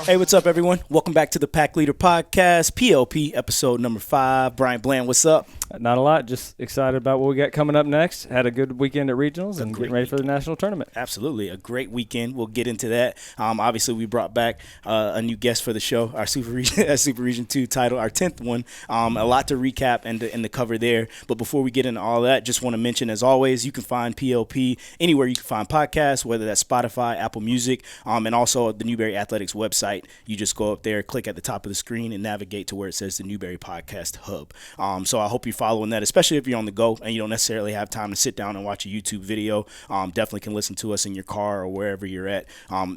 Hey, what's up, everyone? Welcome back to the Pack Leader Podcast, PLP, episode number 5. Brian Bland, what's up? Not a lot. Just excited about what we got coming up next. Had a good weekend at regionals and getting ready for the national tournament. Absolutely. A great weekend. We'll get into that. Obviously, we brought back a new guest for the show, our Super Region 2 title, our 10th one. A lot to recap and to cover there. But before we get into all that, just want to mention, as always, you can find PLP anywhere you can find podcasts, whether that's Spotify, Apple Music, and also the Newberry Athletics website. You just go up there, click at the top of the screen, and navigate to where it says the Newberry Podcast Hub. So I hope you're following that, especially if you're on the go and you don't necessarily have time to sit down and watch a YouTube video. Definitely can listen to us in your car or wherever you're at.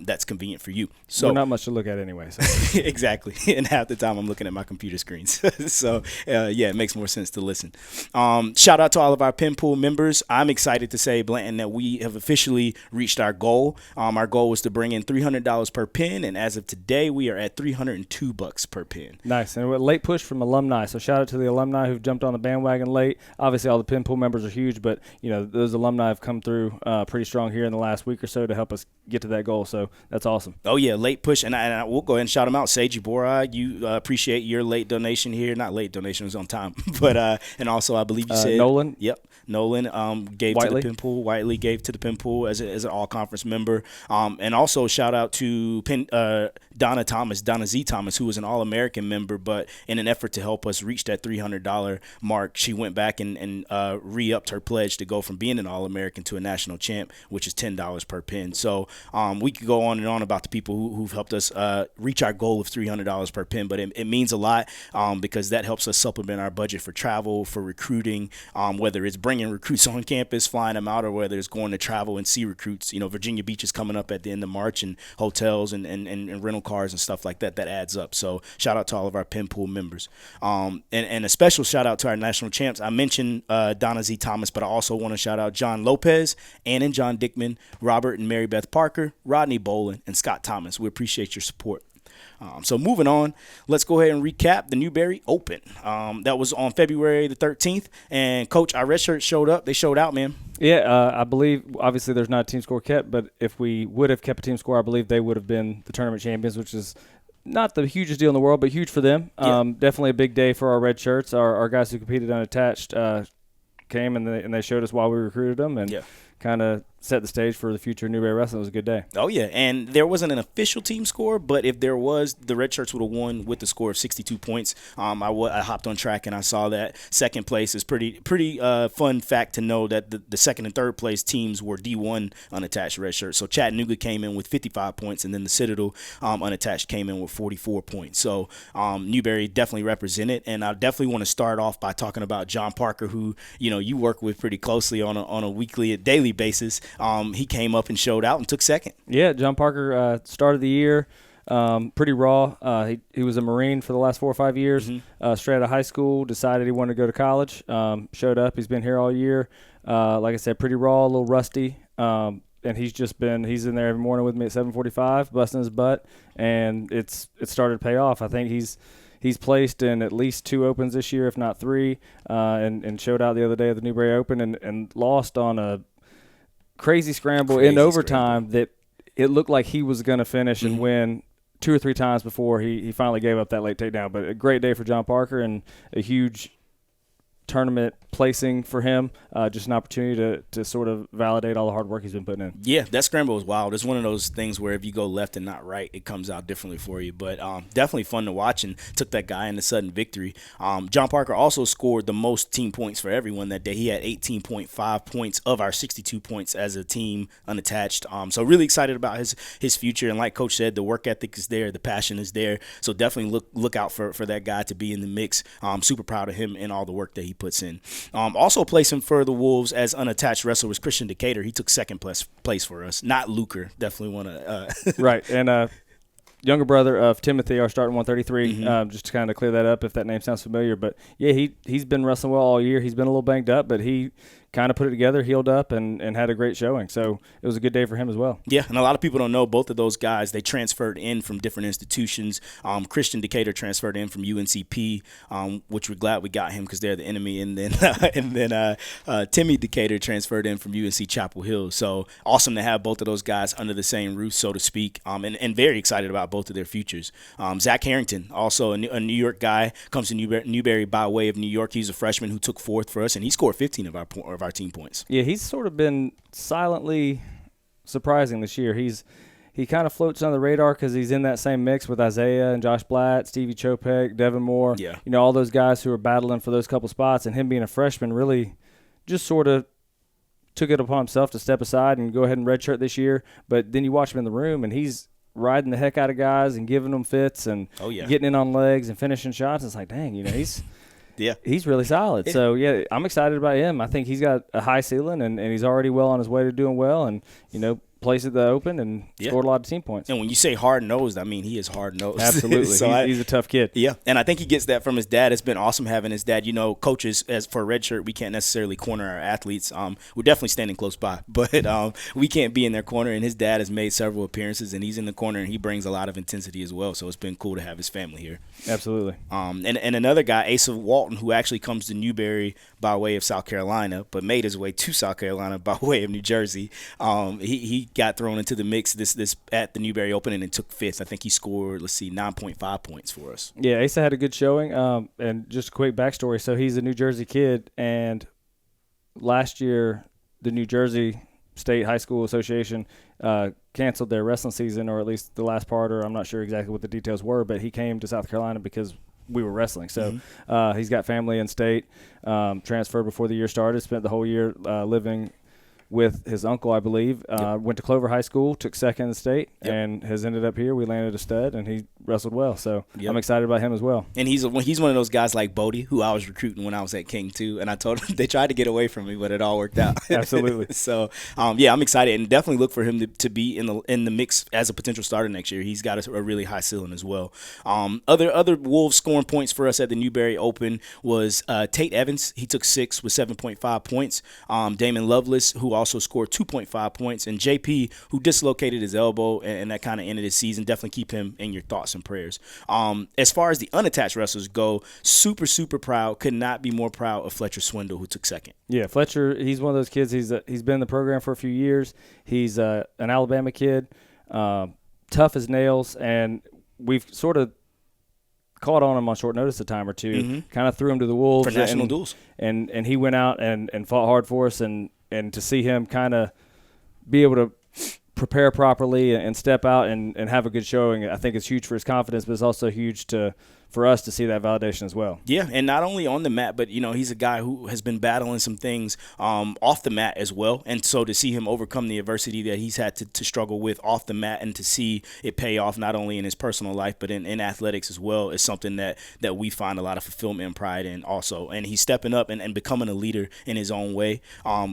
That's convenient for you. So we're not much to look at anyway. So. Exactly. And half the time I'm looking at my computer screens. So, yeah, it makes more sense to listen. Shout out to all of our Pin Pool members. I'm excited to say, Blanton, that we have officially reached our goal. Our goal was to bring in $300 per pin, and as of today, we are at $302 per pin. Nice. And a late push from alumni. So shout out to the alumni who've jumped on the bandwagon late. Obviously, all the Pin Pool members are huge, but those alumni have come through pretty strong here in the last week or so to help us get to that goal. So that's awesome. Oh yeah, late push, and I will go ahead and shout them out. Seiji Bora, you appreciate your late donation here. Not late donation, it was on time, but and also I believe you said Nolan. Yep. Nolan gave Whiteley. to the Pin Pool. Whiteley gave to the Pin Pool as an all-conference member. And also shout out to Donna Z. Thomas, who was an All-American member, but in an effort to help us reach that $300 mark, she went back and re-upped her pledge to go from being an All-American to a national champ, which is $10 per pin. So we could go on and on about the people who've helped us reach our goal of $300 per pin, but it means a lot because that helps us supplement our budget for travel, for recruiting, whether it's bringing recruits on campus, flying them out, or whether it's going to travel and see recruits. Virginia Beach is coming up at the end of March, and hotels and rental cars and stuff like that adds up. So shout out to all of our Pin Pool members. And a special shout out to our national champs. I mentioned Donna Z. Thomas, but I also want to shout out John Lopez, Ann and John Dickman, Robert and Mary Beth Parker, Rodney Bolin, and Scott Thomas. We appreciate your support. So moving on, let's go ahead and recap the Newberry Open. That was on February the 13th, and Coach, our red shirts showed up. They showed out, man. Yeah, I believe, obviously there's not a team score kept, but if we would have kept a team score, I believe they would have been the tournament champions, which is not the hugest deal in the world, but huge for them. Yeah. Definitely a big day for our red shirts. Our guys who competed unattached came and they showed us why we recruited them and kind of set the stage for the future Newberry wrestling. It was a good day. Oh, yeah, and there wasn't an official team score, but if there was, the Red Shirts would have won with the score of 62 points. I hopped on track and I saw that. Second place is pretty fun fact to know that the second and third place teams were D1 unattached Red Shirts. So Chattanooga came in with 55 points, and then the Citadel unattached came in with 44 points. So Newberry definitely represented, and I definitely want to start off by talking about John Parker, who you work with pretty closely on a weekly, daily basis. He came up and showed out and took second. Yeah, John Parker started the year pretty raw. He was a Marine for the last 4 or 5 years, straight out of high school, decided he wanted to go to college, showed up. He's been here all year. Like I said, pretty raw, a little rusty. And he's in there every morning with me at 7:45, busting his butt, and it started to pay off. I think he's placed in at least 2 opens this year, if not 3, and showed out the other day at the Newberry Open and lost on a crazy scramble in overtime that it looked like he was going to finish and win 2 or 3 times before he finally gave up that late takedown. But a great day for John Parker and a huge tournament placing for him, just an opportunity to sort of validate all the hard work he's been putting in. Yeah, that scramble was wild. It's one of those things where if you go left and not right, it comes out differently for you. But definitely fun to watch and took that guy in the sudden victory. John Parker also scored the most team points for everyone that day. He had 18.5 points of our 62 points as a team unattached. So really excited about his future. And like Coach said, the work ethic is there, the passion is there. So definitely look out for that guy to be in the mix. Super proud of him and all the work that he puts in. Also placing for the Wolves as unattached wrestler was Christian Decatur. He took second place for us, not Luker. Definitely want to right. And younger brother of Timothy, our starting 133, just to kind of clear that up if that name sounds familiar. But yeah, he's been wrestling well all year. He's been a little banged up, but he kind of put it together, healed up, and had a great showing. So it was a good day for him as well. Yeah, and a lot of people don't know both of those guys. They transferred in from different institutions. Christian Decatur transferred in from UNCP, which we're glad we got him because they're the enemy. And then Timmy Decatur transferred in from UNC Chapel Hill. So awesome to have both of those guys under the same roof, so to speak, and very excited about both of their futures. Zach Harrington, also a New York guy, comes to Newberry by way of New York. He's a freshman who took fourth for us, and he scored 15 of our team points. Yeah, he's sort of been silently surprising this year. He kind of floats on the radar because he's in that same mix with Isaiah and Josh Blatt, Stevie Chopek, Devin Moore. Yeah. All those guys who are battling for those couple spots, and him being a freshman really just sort of took it upon himself to step aside and go ahead and redshirt this year. But then you watch him in the room, and he's riding the heck out of guys and giving them fits and getting in on legs and finishing shots. It's like, dang, he's – yeah, he's really solid. So, yeah, I'm excited about him. I think he's got a high ceiling, and he's already well on his way to doing well and, placed at the Open and scored a lot of team points. And when you say hard-nosed, I mean he is hard-nosed. Absolutely. So he's a tough kid. Yeah, and I think he gets that from his dad. It's been awesome having his dad. Coaches, as for a red shirt, we can't necessarily corner our athletes. We're definitely standing close by, but we can't be in their corner, and his dad has made several appearances, and he's in the corner, and he brings a lot of intensity as well, so it's been cool to have his family here. Absolutely. And another guy, Asa Walton, who actually comes to Newberry by way of South Carolina, but made his way to South Carolina by way of New Jersey. He got thrown into the mix this at the Newberry Open and took fifth. I think he scored 9.5 points for us. Yeah, Asa had a good showing. And just a quick backstory. So he's a New Jersey kid, and last year the New Jersey State High School Association canceled their wrestling season, or at least the last part, or I'm not sure exactly what the details were, but he came to South Carolina because we were wrestling. So he's got family in state, transferred before the year started, spent the whole year living with his uncle, I believe. Went to Clover High School, took second in the state, and has ended up here. We landed a stud, and he wrestled well. So I'm excited about him as well. And he's one of those guys like Bodie, who I was recruiting when I was at King too. And I told him they tried to get away from me, but it all worked out. Absolutely. So I'm excited, and definitely look for him to be in the mix as a potential starter next year. He's got a really high ceiling as well. Other Wolves scoring points for us at the Newberry Open was Tate Evans. He took 6 with 7.5 points. Damon Lovelace, who also scored 2.5 points, and JP, who dislocated his elbow, and that kind of ended his season. Definitely keep him in your thoughts and prayers. As far as the unattached wrestlers go, super proud. Could not be more proud of Fletcher Swindle, who took second. Yeah, Fletcher, he's one of those kids. He's been in the program for a few years. He's an Alabama kid, tough as nails, and we've sort of caught on him on short notice a time or two, kind of threw him to the wolves. For national duels. And he went out and fought hard for us, and to see him kind of be able to prepare properly and step out and have a good showing, I think it's huge for his confidence, but it's also huge for us to see that validation as well. Yeah, and not only on the mat, but he's a guy who has been battling some things off the mat as well, and so to see him overcome the adversity that he's had to struggle with off the mat, and to see it pay off not only in his personal life but in athletics as well, is something that we find a lot of fulfillment and pride in also. And he's stepping up and becoming a leader in his own way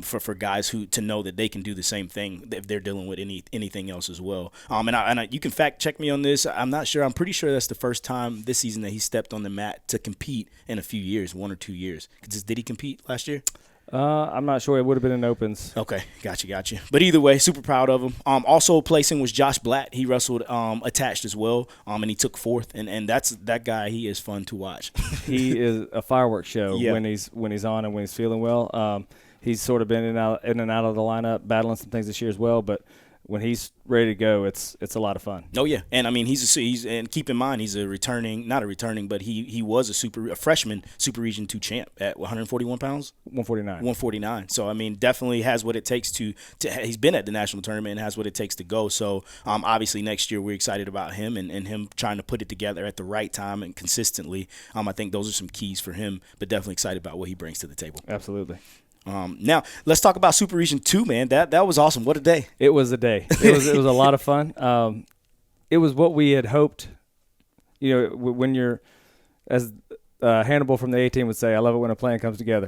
for guys who to know that they can do the same thing if they're dealing with anything else as well. And you can fact check me on this. I'm not sure. I'm pretty sure that's the first time this season that he stepped on the mat to compete in a few years, 1 or 2 years. Did he compete last year? I'm not sure. It would have been in opens. Okay, gotcha. But either way, super proud of him. Also placing was Josh Blatt. He wrestled attached as well, and he took 4th. And that guy. He is fun to watch. He is a fireworks show when he's on and when he's feeling well. He's sort of been in and out of the lineup, battling some things this year as well, but when he's ready to go, it's a lot of fun. Oh yeah, and I mean he's and keep in mind he's but he was a freshman Super Region 2 champ at 141 pounds. 149. So I mean definitely has what it takes to he's been at the national tournament and has what it takes to go. So obviously next year we're excited about him and him trying to put it together at the right time and consistently. I think those are some keys for him, but definitely excited about what he brings to the table. Absolutely. Now let's talk about Super Region 2, man. That was awesome. What a day! It was a day. It was a lot of fun. It was what we had hoped. When you're, as Hannibal from the A-Team would say, I love it when a plan comes together.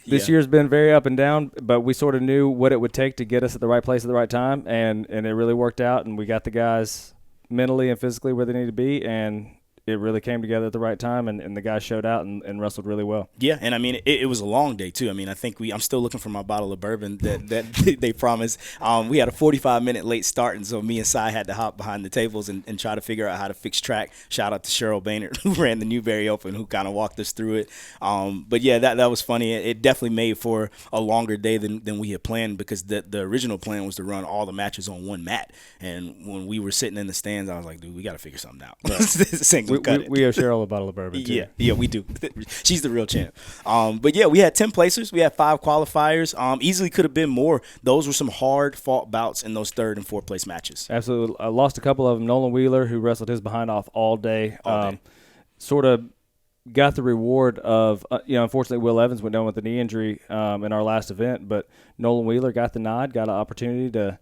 This year's been very up and down, but we sort of knew what it would take to get us at the right place at the right time, and it really worked out. And we got the guys mentally and physically where they need to be, and it really came together at the right time, and the guys showed out and wrestled really well. Yeah, and I mean, it was a long day, too. I mean, I think I'm still looking for my bottle of bourbon that they promised. We had a 45-minute late start, and so me and Cy had to hop behind the tables and try to figure out how to fix track. Shout out to Cheryl Baynard, who ran the Newberry Open, who kind of walked us through it. But, yeah, that was funny. It definitely made for a longer day than we had planned, because the original plan was to run all the matches on one mat. And when we were sitting in the stands, I was like, dude, we got to figure something out. Right. We owe Cheryl a bottle of bourbon, too. Yeah, we do. She's the real champ. But, yeah, we had 10 placers. We had 5 qualifiers. Easily could have been more. Those were some hard-fought bouts in those 3rd and 4th place matches. Absolutely. I lost a couple of them. Nolan Wheeler, who wrestled his behind off all day. Sort of got the reward of, unfortunately, Will Evans went down with a knee injury in our last event, but Nolan Wheeler got the nod, got an opportunity to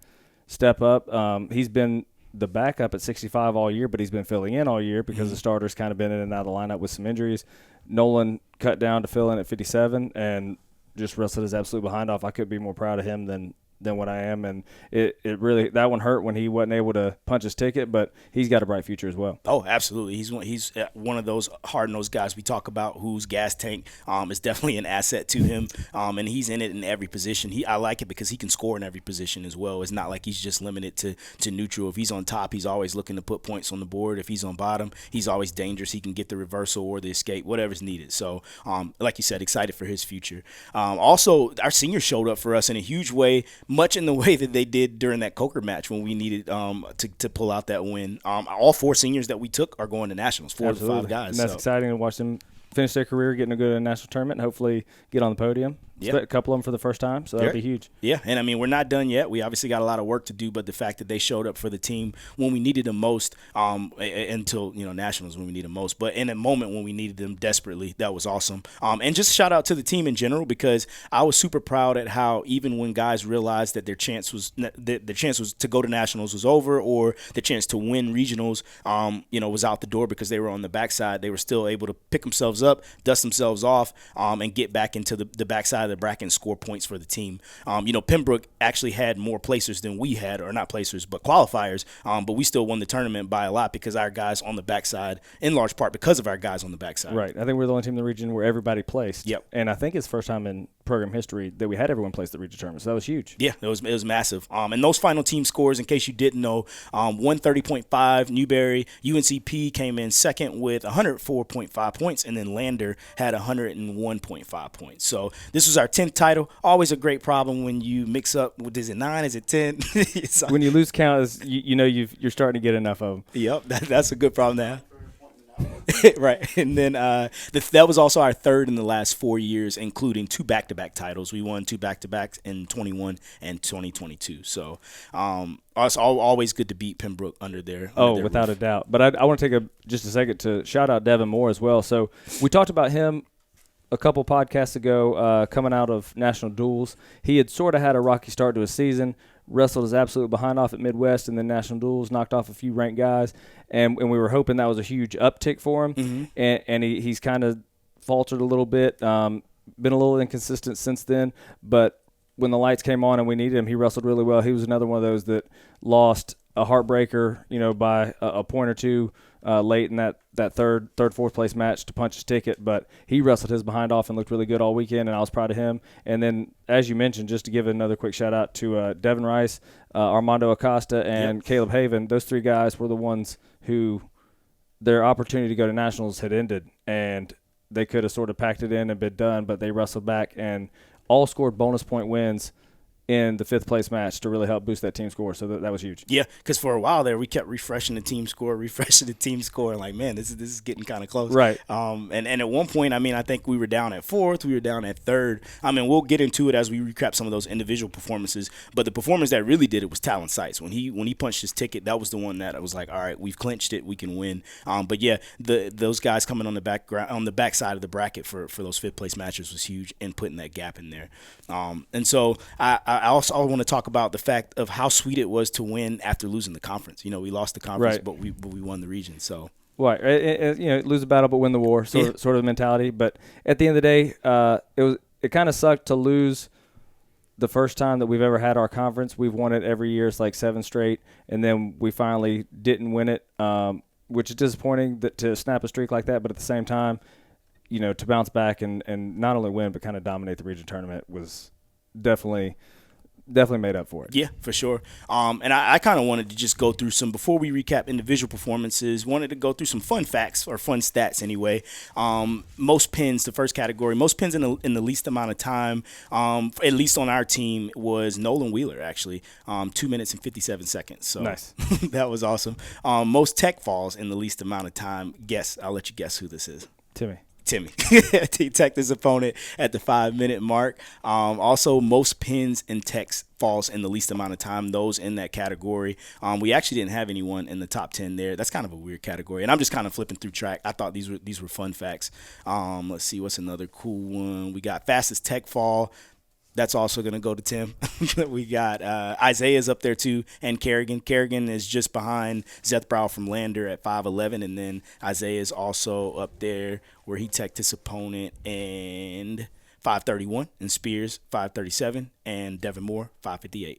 step up. He's been the backup at 65 all year, but he's been filling in all year because the starter's kind of been in and out of the lineup with some injuries. Nolan cut down to fill in at 57 and just wrestled his absolute behind off. I couldn't be more proud of him than what I am, and it really, that one hurt when he wasn't able to punch his ticket, but he's got a bright future as well. Oh, absolutely. He's one of those hard-nosed guys we talk about whose gas tank is definitely an asset to him, and he's in it in every position. I like it because he can score in every position as well. It's not like he's just limited to neutral. If he's on top, he's always looking to put points on the board. If he's on bottom, he's always dangerous. He can get the reversal or the escape, whatever's needed. So, like you said, excited for his future. Also, our seniors showed up for us in a huge way, much in the way that they did during that Coker match when we needed to pull out that win. All 4 seniors that we took are going to nationals, 4 Absolutely. to 5 guys. And that's exciting to watch them finish their career, getting to go to a national tournament, and hopefully get on the podium. Yeah. A couple of them for the first time, so that'd be huge. Yeah, and I mean, we're not done yet. We obviously got a lot of work to do, but the fact that they showed up for the team when we needed them most, until nationals when we needed them most, but in a moment when we needed them desperately, that was awesome. And just shout out to the team in general, because I was super proud at how even when guys realized that their chance was to go to nationals was over, or the chance to win regionals, was out the door because they were on the backside, they were still able to pick themselves up, dust themselves off, and get back into the backside of the bracket and score points for the team. Pembroke actually had more placers than we had, or not placers, but qualifiers, but we still won the tournament by a lot because our guys on the backside, in large part because of our guys on the backside. Right. I think we're the only team in the region where everybody placed. Yep. And I think it's the first time in program history that we had everyone place the region tournament, so that was huge. Yeah, it was massive. And those final team scores, in case you didn't know, 130.5, Newberry, UNCP came in second with 104.5 points, and then Lander had 101.5 points. So this was our 10th title. Always a great problem when you mix up, is it 9, is it 10? When you lose count, you're starting to get enough of them. Yep, that's a good problem to have. Right, and then that was also our 3rd in the last 4 years, including 2 back-to-back titles. We won 2 back-to-backs in 21 and 2022. So it's always good to beat Pembroke under their without roof. a doubt. But I want to take just a second to shout out Devin Moore as well. So we talked about him a couple podcasts ago, coming out of national duels. He had sort of had a rocky start to his season, wrestled his absolute behind off at Midwest, and then national duels, knocked off a few ranked guys, and we were hoping that was a huge uptick for him. Mm-hmm. And he's kind of faltered a little bit, been a little inconsistent since then, but when the lights came on and we needed him, he wrestled really well. He was another one of those that lost a heartbreaker, by a point or two late in that third, fourth place match to punch his ticket, but he wrestled his behind off and looked really good all weekend, and I was proud of him. And then, as you mentioned, just to give another quick shout out to Devin Rice, Armando Acosta, and Caleb Haven. Those 3 guys were the ones who their opportunity to go to nationals had ended, and they could have sort of packed it in and been done, but they wrestled back and all scored bonus point wins in the 5th place match to really help boost that team score. So that was huge. Yeah, because for a while there, we kept refreshing the team score, and like, man, this is getting kind of close. Right. And at one point, I think we were down at 4th, we were down at 3rd. We'll get into it as we recap some of those individual performances, but the performance that really did it was Talon Sites. When he punched his ticket, that was the one that I was like, all right, we've clinched it, we can win. But yeah, those guys coming on the back side of the bracket for those 5th place matches was huge, and putting that gap in there. And so I also want to talk about the fact of how sweet it was to win after losing the conference. We lost the conference, right, but we won the region. So right, lose a battle but win the war, sort of mentality. But at the end of the day, it kind of sucked to lose the first time that we've ever had our conference. We've won it every year. It's like 7 straight, and then we finally didn't win it. which is disappointing to snap a streak like that. But at the same time, to bounce back and not only win but kind of dominate the region tournament was definitely made up for it. Yeah, for sure. And I kind of wanted to just go through some, before we recap individual performances, wanted to go through some fun facts, or fun stats anyway. Most pins, the first category, most pins in the least amount of time, at least on our team, was Nolan Wheeler, actually, 2 minutes and 57 seconds. So nice. That was awesome. Most tech falls in the least amount of time. I'll let you guess who this is. Timmy. He teched his opponent at the 5-minute mark. Also, most pins and techs falls in the least amount of time, those in that category. We actually didn't have anyone in the top 10 there. That's kind of a weird category. And I'm just kind of flipping through track. I thought these were fun facts. Let's see, what's another cool one? We got fastest tech fall. That's also going to go to Tim. We got Isaiah's up there too, and Kerrigan. Kerrigan is just behind Zethbrow from Lander at 5'11", and then Isaiah is also up there where he teched his opponent in 5:31, and Spears 5:37, and Devin Moore 5:58.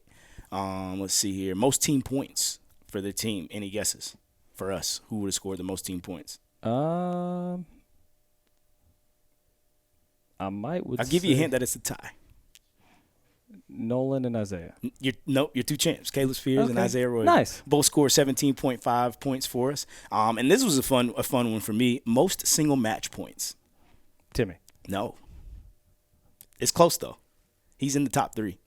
Let's see here. Most team points for the team. Any guesses for us? Who would have scored the most team points? I'll give you a hint that it's a tie. Nolan and Isaiah. Your two champs, Caleb Spears and Isaiah Roy. Nice. Both scored 17.5 points for us. And this was a fun one for me. Most single match points. Timmy. No. It's close though. He's in the top 3.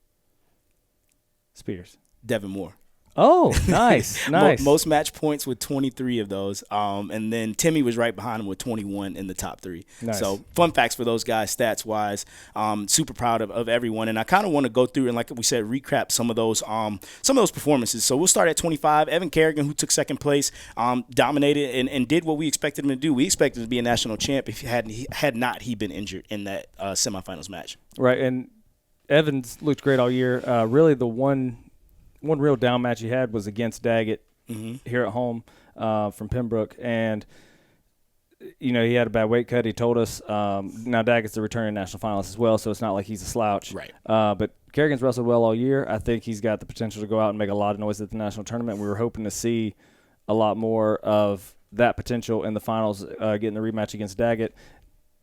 Spears. Devin Moore. Oh, nice. Nice. Most match points with 23 of those. And then Timmy was right behind him with 21 in the top 3. Nice. So fun facts for those guys, stats-wise. Super proud of everyone. And I kind of want to go through and, like we said, recap some of those performances. So we'll start at 25. Evan Kerrigan, who took second place, dominated and did what we expected him to do. We expected him to be a national champ if he had not been injured in that semifinals match. Right, and Evans looked great all year. Really the one real down match he had was against Daggett here at home from Pembroke. And, he had a bad weight cut. He told us. Now Daggett's the returning national finalist as well, so it's not like he's a slouch. Right. But Kerrigan's wrestled well all year. I think he's got the potential to go out and make a lot of noise at the national tournament. We were hoping to see a lot more of that potential in the finals, getting the rematch against Daggett.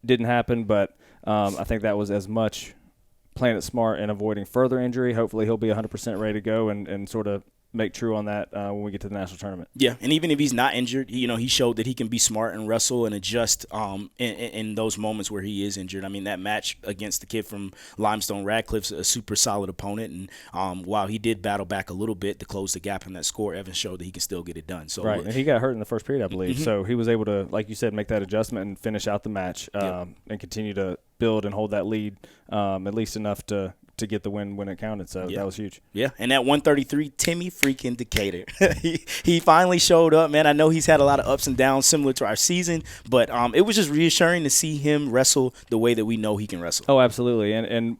Didn't happen, but I think that was as much playing it smart and avoiding further injury. Hopefully he'll be 100% ready to go and sort of make true on that when we get to the national tournament. Yeah, and even if he's not injured, he showed that he can be smart and wrestle and adjust in those moments where he is injured. I mean, that match against the kid from Limestone Radcliffe's a super solid opponent, and while he did battle back a little bit to close the gap in that score, Evans showed that he can still get it done. So right, and he got hurt in the first period, I believe, so he was able to, like you said, make that adjustment and finish out the match and continue to build and hold that lead at least enough to get the win when it counted. So that was huge. Yeah, and at 133, Timmy freaking Decatur. he finally showed up, man. I know he's had a lot of ups and downs similar to our season, but it was just reassuring to see him wrestle the way that we know he can wrestle. Oh, absolutely. And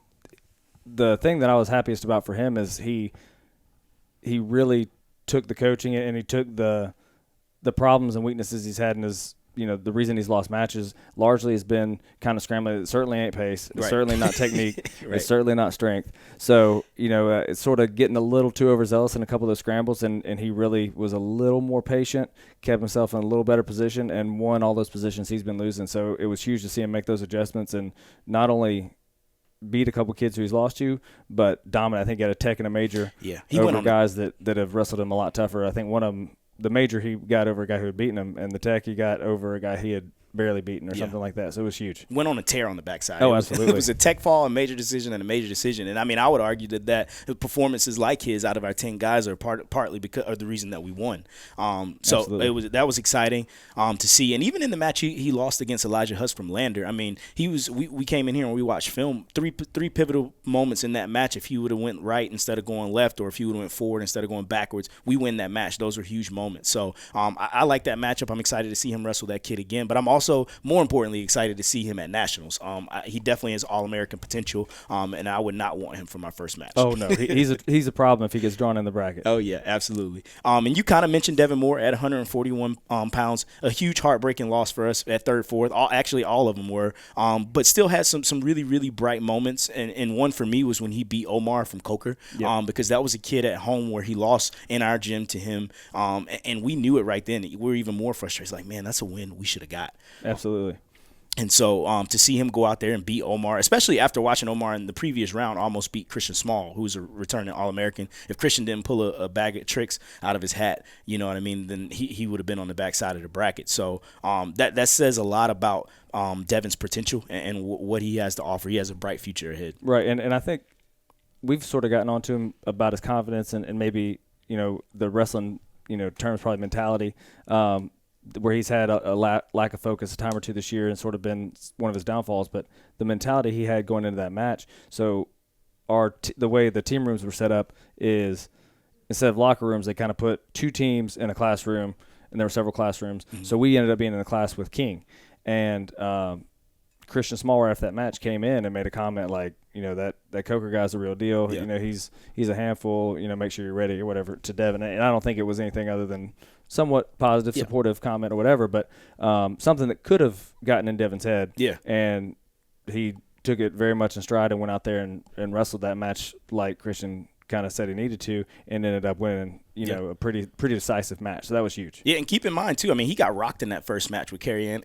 the thing that I was happiest about for him is he really took the coaching and he took the problems and weaknesses he's had in his the reason he's lost matches largely has been kind of scrambling. It certainly ain't pace. It's certainly not technique. Right. It's certainly not strength. So, it's sort of getting a little too overzealous in a couple of those scrambles, and he really was a little more patient, kept himself in a little better position, and won all those positions he's been losing. So it was huge to see him make those adjustments and not only beat a couple kids who he's lost to, but dominate. I think he had a tech and a major over guys that have wrestled him a lot tougher. I think one of them, the major he got over a guy who had beaten him, and the tech he got over a guy he had barely beaten or something like that. So it was huge. Went on a tear on the backside. Oh, absolutely. It was a tech fall, a major decision, and a major decision. And, I mean, I would argue that performances like his out of our 10 guys are partly because of the reason that we won. So that was exciting to see. And even in the match he lost against Elijah Huss from Lander, I mean, we came in here and we watched film, three pivotal moments in that match. If he would have went right instead of going left, or if he would have went forward instead of going backwards, we win that match. Those were huge moments. So I like that matchup. I'm excited to see him wrestle that kid again. But I'm also also, more importantly, excited to see him at nationals. He definitely has All-American potential, and I would not want him for my first match. Oh, no. He's a problem if he gets drawn in the bracket. Oh, yeah, absolutely. And you kind of mentioned Devin Moore at 141 pounds. A huge heartbreaking loss for us at third, fourth. Actually, all of them were. But still had some really, really bright moments. And one for me was when he beat Omar from Coker, because that was a kid at home where he lost in our gym to him. And we knew it right then. We were even more frustrated. It's like, man, that's a win we should have got. Absolutely. And so to see him go out there and beat Omar, especially after watching Omar in the previous round almost beat Christian Small, who's a returning All-American. If Christian didn't pull a bag of tricks out of his hat, you know what I mean, then he would have been on the backside of the bracket. So that says a lot about Devin's potential and what he has to offer. He has a bright future ahead. Right, and I think we've sort of gotten onto him about his confidence and maybe, the wrestling, terms, probably mentality, where he's had a lack of focus a time or two this year and sort of been one of his downfalls. But the mentality he had going into that match, so the way the team rooms were set up is instead of locker rooms, they kind of put two teams in a classroom, and there were several classrooms. Mm-hmm. So we ended up being in a class with King. And Christian Small, right after that match, came in and made a comment like, that Coker guy's the real deal. Yeah. He's a handful, make sure you're ready or whatever to Devin. And I don't think it was anything other than somewhat positive, supportive comment or whatever, but something that could have gotten in Devin's head. Yeah. And he took it very much in stride and went out there and wrestled that match like Christian kind of said he needed to, and ended up winning, a pretty decisive match. So that was huge. Yeah, and keep in mind, too, I mean, he got rocked in that first match with Kerrigan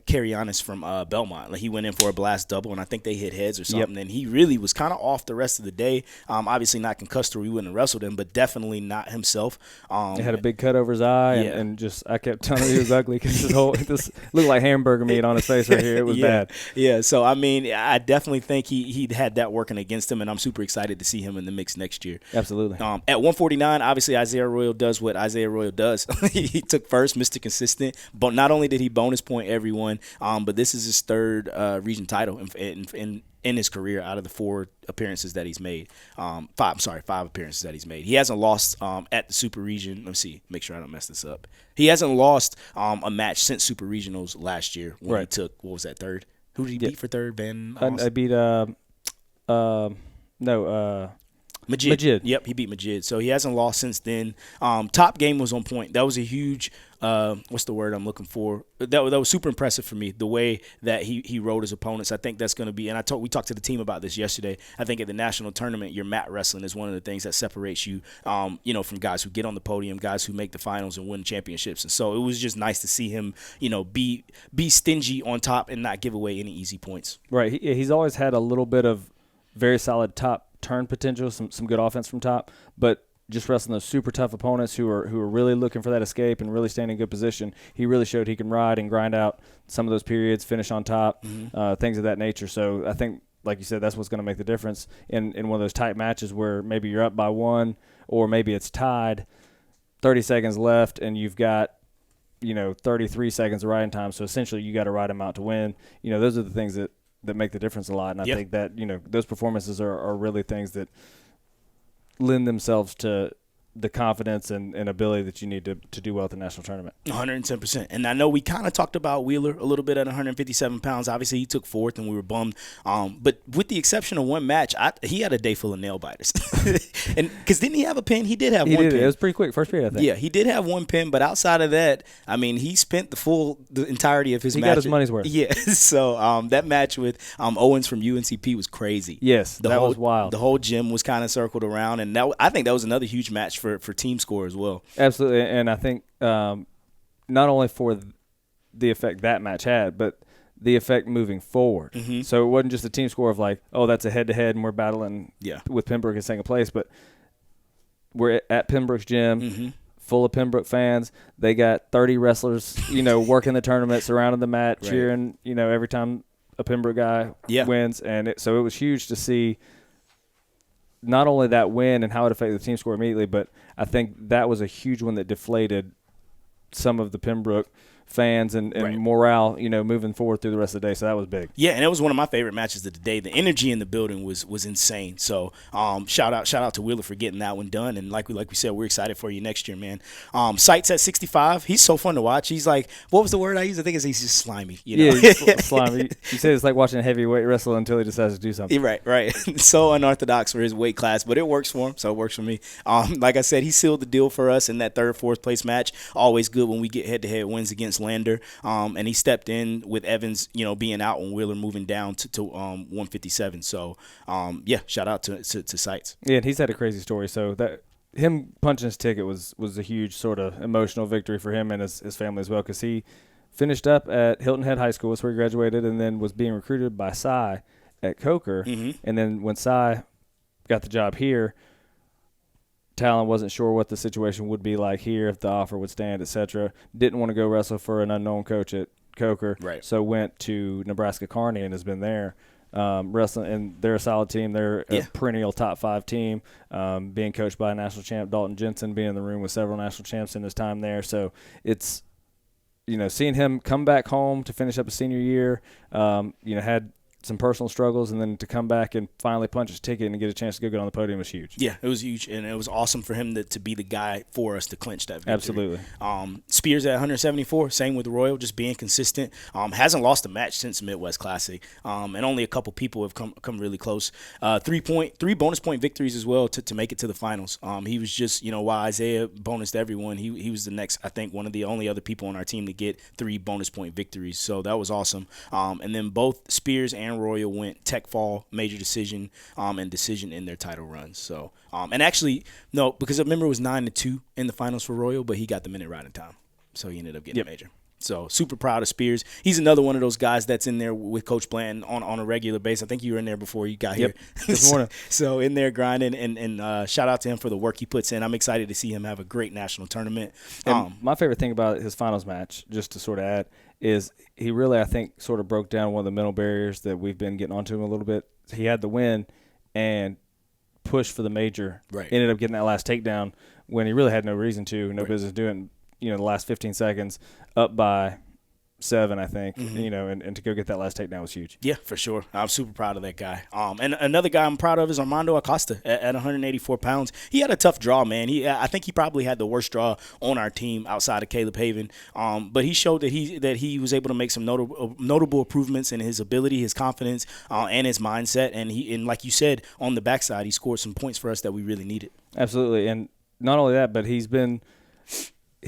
from Belmont. Like, he went in for a blast double, and I think they hit heads or something, and he really was kind of off the rest of the day. Obviously not concussed or we wouldn't have wrestled him, but definitely not himself. He had a big cut over his eye, and just I kept telling him he was ugly because this looked like hamburger meat on his face right here. It was bad. Yeah, so, I mean, I definitely think he had that working against him, and I'm super excited to see him in the mix next year. Absolutely. At 149, obviously Isaiah Royal does what Isaiah Royal does. He took first, Mr. Consistent. But not only did he bonus point everyone, but this is his third region title in his career out of the 4 appearances that he's made. 5 appearances that he's made. He hasn't lost at the Super Region. Let me see, make sure I don't mess this up. He hasn't lost a match since Super Regionals last year when he took, what was that, third? Who did he beat for third, Ben? I beat Majid. Yep, he beat Majid. So he hasn't lost since then. Top game was on point. That was a huge what's the word I'm looking for? That was super impressive for me, the way that he rode his opponents. I think that's going to be, and we talked to the team about this yesterday. I think at the national tournament, your mat wrestling is one of the things that separates you, from guys who get on the podium, guys who make the finals and win championships. And so it was just nice to see him, be stingy on top and not give away any easy points. Right. He's always had a little bit of very solid top turn potential, some good offense from top, but just wrestling those super tough opponents who are really looking for that escape and really staying in good position, he really showed he can ride and grind out some of those periods, finish on top, things of that nature. So I think, like you said, that's what's going to make the difference in one of those tight matches where maybe you're up by 1 or maybe it's tied, 30 seconds left, and you've got 33 seconds of riding time. So essentially you got to ride them out to win. Those are the things that make the difference a lot. And I think that, those performances are really things that lend themselves to the confidence and ability that you need to do well at the national tournament. 110%. And I know we kind of talked about Wheeler a little bit at 157 pounds. Obviously, he took 4th, and we were bummed. But with the exception of one match, he had a day full of nail biters. And because didn't he have a pin? He did have one pin. It was pretty quick, first period, I think. Yeah, he did have one pin. But outside of that, I mean, he spent the entirety of his match. He got his money's worth. Yeah. So that match with Owens from UNCP was crazy. Yes, that was wild. The whole gym was kind of circled around. And I think that was another huge match for team score as well. Absolutely, and I think not only for the effect that match had, but the effect moving forward. Mm-hmm. So it wasn't just a team score of like, oh, that's a head-to-head and we're battling with Pembroke in second place, but we're at Pembroke's gym, full of Pembroke fans. They got 30 wrestlers, working the tournament, surrounding the mat, cheering, every time a Pembroke guy wins. And so it was huge to see not only that win and how it affected the team score immediately, but I think that was a huge one that deflated some of the Pembroke fans and Right. morale, moving forward through the rest of the day. So that was big. Yeah, and it was one of my favorite matches of the day. The energy in the building was insane. So shout out to Wheeler for getting that one done. And like we said, we're excited for you next year, man. Sights at 65. He's so fun to watch. He's like, what was the word I used? I think he's just slimy. Yeah, he's slimy. You say it's like watching a heavyweight wrestle until he decides to do something. Right. So unorthodox for his weight class, but it works for him. So it works for me. Like I said, he sealed the deal for us in that third, fourth place match. Always good when we get head-to-head wins against Lander. And he stepped in with Evans, being out and Wheeler moving down to 157. So, shout out to Sights. Yeah, and he's had a crazy story. So that him punching his ticket was a huge sort of emotional victory for him and his family as well, because he finished up at Hilton Head High School, that's where he graduated, and then was being recruited by Cy at Coker. Mm-hmm. And then when Cy got the job here, Talon wasn't sure what the situation would be like here, if the offer would stand, etc. Didn't want to go wrestle for an unknown coach at Coker, right. So went to Nebraska Kearney and has been there wrestling. And they're a solid team. They're a perennial top 5 team, being coached by national champ Dalton Jensen, being in the room with several national champs in his time there. So it's, seeing him come back home to finish up his senior year, had some personal struggles, and then to come back and finally punch his ticket and get a chance to go get on the podium was huge. Yeah, it was huge, and it was awesome for him to be the guy for us to clinch that victory. Absolutely. Spears at 174, same with Royal, just being consistent. Hasn't lost a match since Midwest Classic, and only a couple people have come really close. 3 bonus point victories as well to make it to the finals. He was just, while Isaiah bonused everyone, he was the next, I think, one of the only other people on our team to get 3 bonus point victories. So that was awesome. And then both Spears and Royal went tech fall, major decision, and decision in their title runs. So, and actually, no, because I remember it was 9-2 in the finals for Royal, but he got the minute right in time. So he ended up getting a major. So super proud of Spears. He's another one of those guys that's in there with Coach Blatt on a regular basis. I think you were in there before you got here. This morning. So in there grinding, and shout out to him for the work he puts in. I'm excited to see him have a great national tournament. My favorite thing about his finals match, just to sort of add, is he really, I think, sort of broke down one of the mental barriers that we've been getting onto him a little bit. He had the win and pushed for the major. Right. Ended up getting that last takedown when he really had no reason to, no business doing. The last 15 seconds, up by 7, I think, and to go get that last takedown was huge. Yeah, for sure. I'm super proud of that guy. And another guy I'm proud of is Armando Acosta at 184 pounds. He had a tough draw, man. I think he probably had the worst draw on our team outside of Caleb Haven. But he showed that he was able to make some notable improvements in his ability, his confidence, and his mindset. And like you said, on the backside, he scored some points for us that we really needed. Absolutely. And not only that, but he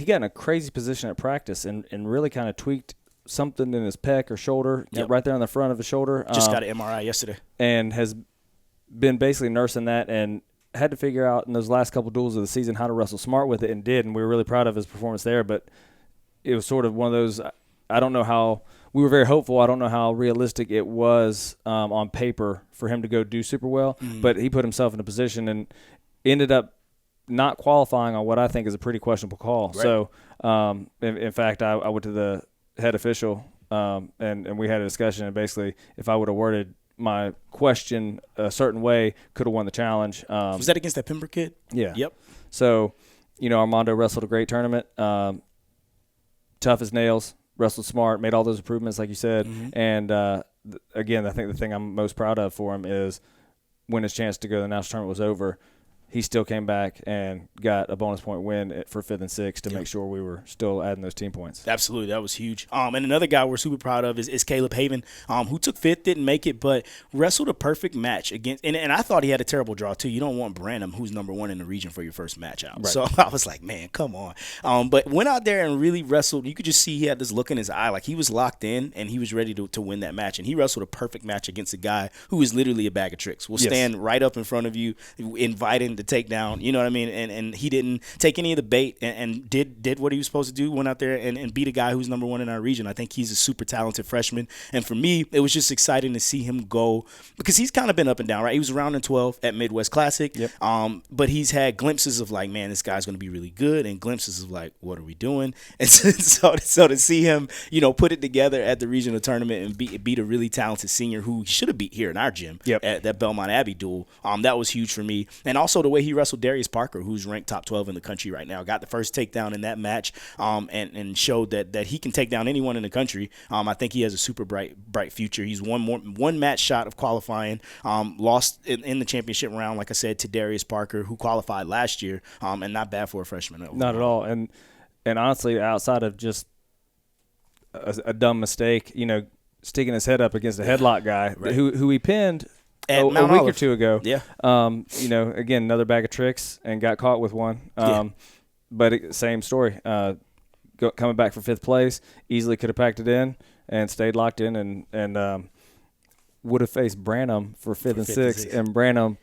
got in a crazy position at practice and really kind of tweaked something in his pec or shoulder, right there on the front of his shoulder. Just got an MRI yesterday. And has been basically nursing that and had to figure out in those last couple duels of the season how to wrestle smart with it, and did. And we were really proud of his performance there. But it was sort of one of those, I don't know how – we were very hopeful. I don't know how realistic it was on paper for him to go do super well. Mm-hmm. But he put himself in a position and ended up not qualifying on what I think is a pretty questionable call. Right. So, in fact, I went to the head official and we had a discussion. And basically, if I would have worded my question a certain way, could have won the challenge. Was that against that Pembroke kid? Yeah. Yep. So, Armando wrestled a great tournament. Tough as nails, wrestled smart, made all those improvements like you said. Mm-hmm. And, again, I think the thing I'm most proud of for him is when his chance to go to the national tournament was over, he still came back and got a bonus point win for 5th and 6th to make sure we were still adding those team points. Absolutely. That was huge. And another guy we're super proud of is Caleb Haven, who took 5th, didn't make it, but wrestled a perfect match against – and I thought he had a terrible draw too. You don't want Branham, who's number 1 in the region, for your first match out. Right. So I was like, man, come on. But went out there and really wrestled. You could just see he had this look in his eye. Like he was locked in and he was ready to win that match. And he wrestled a perfect match against a guy who is literally a bag of tricks. Will stand right up in front of you, inviting the takedown, you know what I mean? And he didn't take any of the bait and did what he was supposed to do, went out there and beat a guy who's number 1 in our region. I think he's a super talented freshman. And for me, it was just exciting to see him go because he's kind of been up and down, right? He was around in 12 at Midwest Classic. Yep. But he's had glimpses of like, man, this guy's going to be really good, and glimpses of like, what are we doing? And so to see him, put it together at the regional tournament and beat a really talented senior who should have beat here in our gym at that Belmont Abbey duel, that was huge for me. And also the way he wrestled Darius Parker, who's ranked top 12 in the country right now. Got the first takedown in that match, and showed that he can take down anyone in the country. I think he has a super bright future. He's one match shot of qualifying. Lost in the championship round, like I said, to Darius Parker, who qualified last year, and not bad for a freshman. Overall. Not at all. And honestly, outside of just a dumb mistake, sticking his head up against a headlock guy who he pinned a week or two ago. Yeah. Again, another bag of tricks and got caught with one. But same story. Coming back for 5th place, easily could have packed it in and stayed locked in and would have faced Branham for 5th and 6th. And Branham,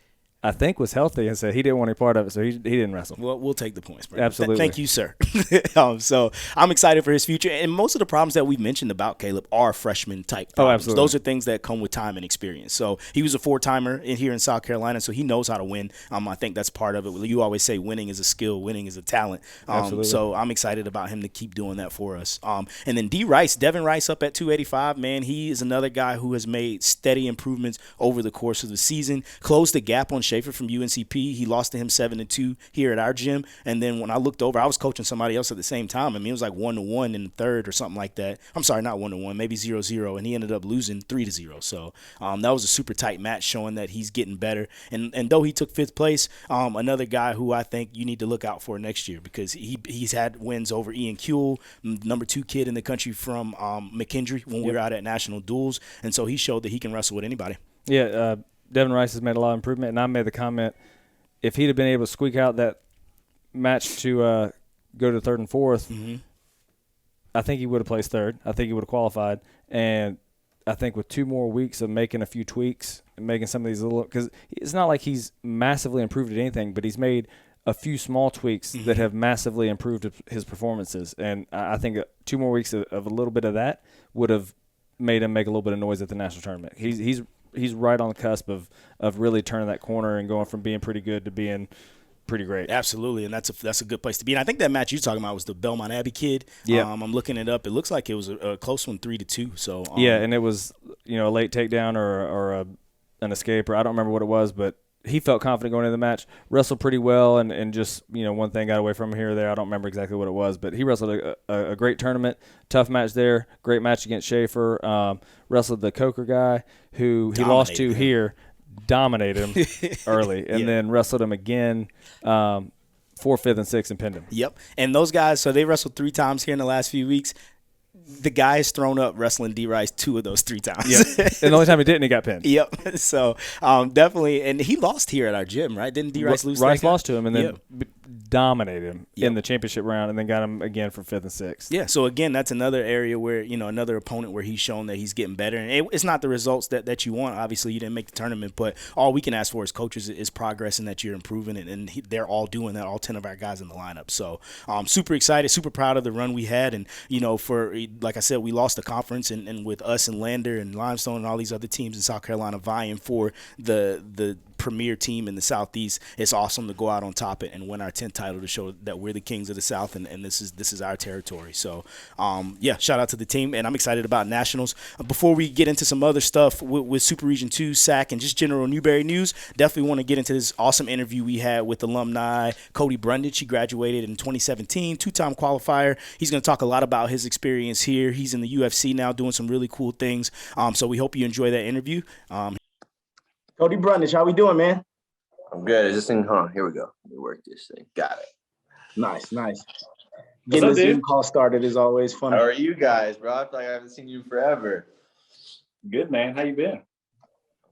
I think, was healthy and said he didn't want any part of it, so he didn't wrestle. Well, we'll take the points, Brandon. Absolutely. Thank you, sir. So I'm excited for his future. And most of the problems that we've mentioned about Caleb are freshman-type problems. Absolutely. Those are things that come with time and experience. So he was a 4-timer here in South Carolina, so he knows how to win. I think that's part of it. You always say winning is a skill, winning is a talent. Absolutely. So I'm excited about him to keep doing that for us. And then Devin Rice up at 285, man, he is another guy who has made steady improvements over the course of the season. Closed the gap on Schaefer from UNCP. He lost to him 7-2 here at our gym. And then when I looked over, I was coaching somebody else at the same time. I mean, it was like 1-1 in the third or something like that. I'm sorry, not 1-1, maybe 0-0. And he ended up losing 3-0. So that was a super tight match showing that he's getting better. And though he took 5th place, another guy who I think you need to look out for next year because he's had wins over Ian Kuehl, number 2 kid in the country from McKendree when we were out at national duels. And so he showed that he can wrestle with anybody. Yeah, Devin Rice has made a lot of improvement. And I made the comment, if he'd have been able to squeak out that match to go to 3rd and 4th, I think he would have placed 3rd. I think he would have qualified. And I think with 2 more weeks of making a few tweaks and making some of these little – because it's not like he's massively improved at anything, but he's made a few small tweaks that have massively improved his performances. And I think 2 more weeks of a little bit of that would have made him make a little bit of noise at the national tournament. He's right on the cusp of really turning that corner and going from being pretty good to being pretty great. Absolutely, and that's a good place to be. And I think that match you're talking about was the Belmont Abbey kid. Yeah. I'm looking it up. It looks like it was a close one, 3-2. So and it was a late takedown or an escape, or I don't remember what it was, but he felt confident going into the match, wrestled pretty well, and just, one thing got away from him here or there. I don't remember exactly what it was, but he wrestled a great tournament, tough match there, great match against Schaefer, wrestled the Coker guy who he lost to here, dominated him early, and then wrestled him again 4th, 5th, and 6th and pinned him. Yep, and those guys, so they wrestled 3 times here in the last few weeks. The guy has thrown up wrestling D. Rice 2 of those 3 times. Yep. And the only time he didn't, he got pinned. Yep. So definitely, and he lost here at our gym, right? Didn't D. Rice lose? Rice lost to him and then dominated him in the championship round, and then got him again for 5th and 6th. Yeah. So again, that's another area where another opponent where he's shown that he's getting better, and it's not the results that you want. Obviously, you didn't make the tournament, but all we can ask for as coaches is progress and that you're improving, and they're all doing that. All 10 of our guys in the lineup. So super excited, super proud of the run we had, and for like I said, we lost the conference, and with us and Lander and Limestone and all these other teams in South Carolina vying for the premier team in the Southeast, it's awesome to go out on top and win our 10th title to show that we're the kings of the South, and this is our territory. So shout out to the team, and I'm excited about nationals. Before we get into some other stuff with Super Region 2, SAC, and just general Newberry news, definitely want to get into this awesome interview we had with alumni Cody Brundage. He graduated in 2017, 2-time qualifier. He's going to talk a lot about his experience here. He's in the UFC now doing some really cool things. So we hope you enjoy that interview. Cody Brundage, how we doing, man? I'm good. Is this thing? Here we go. Let me work this thing. Got it. Nice. Getting the Zoom call started is always fun. How are you guys, bro? I feel like I haven't seen you forever. Good, man. How you been?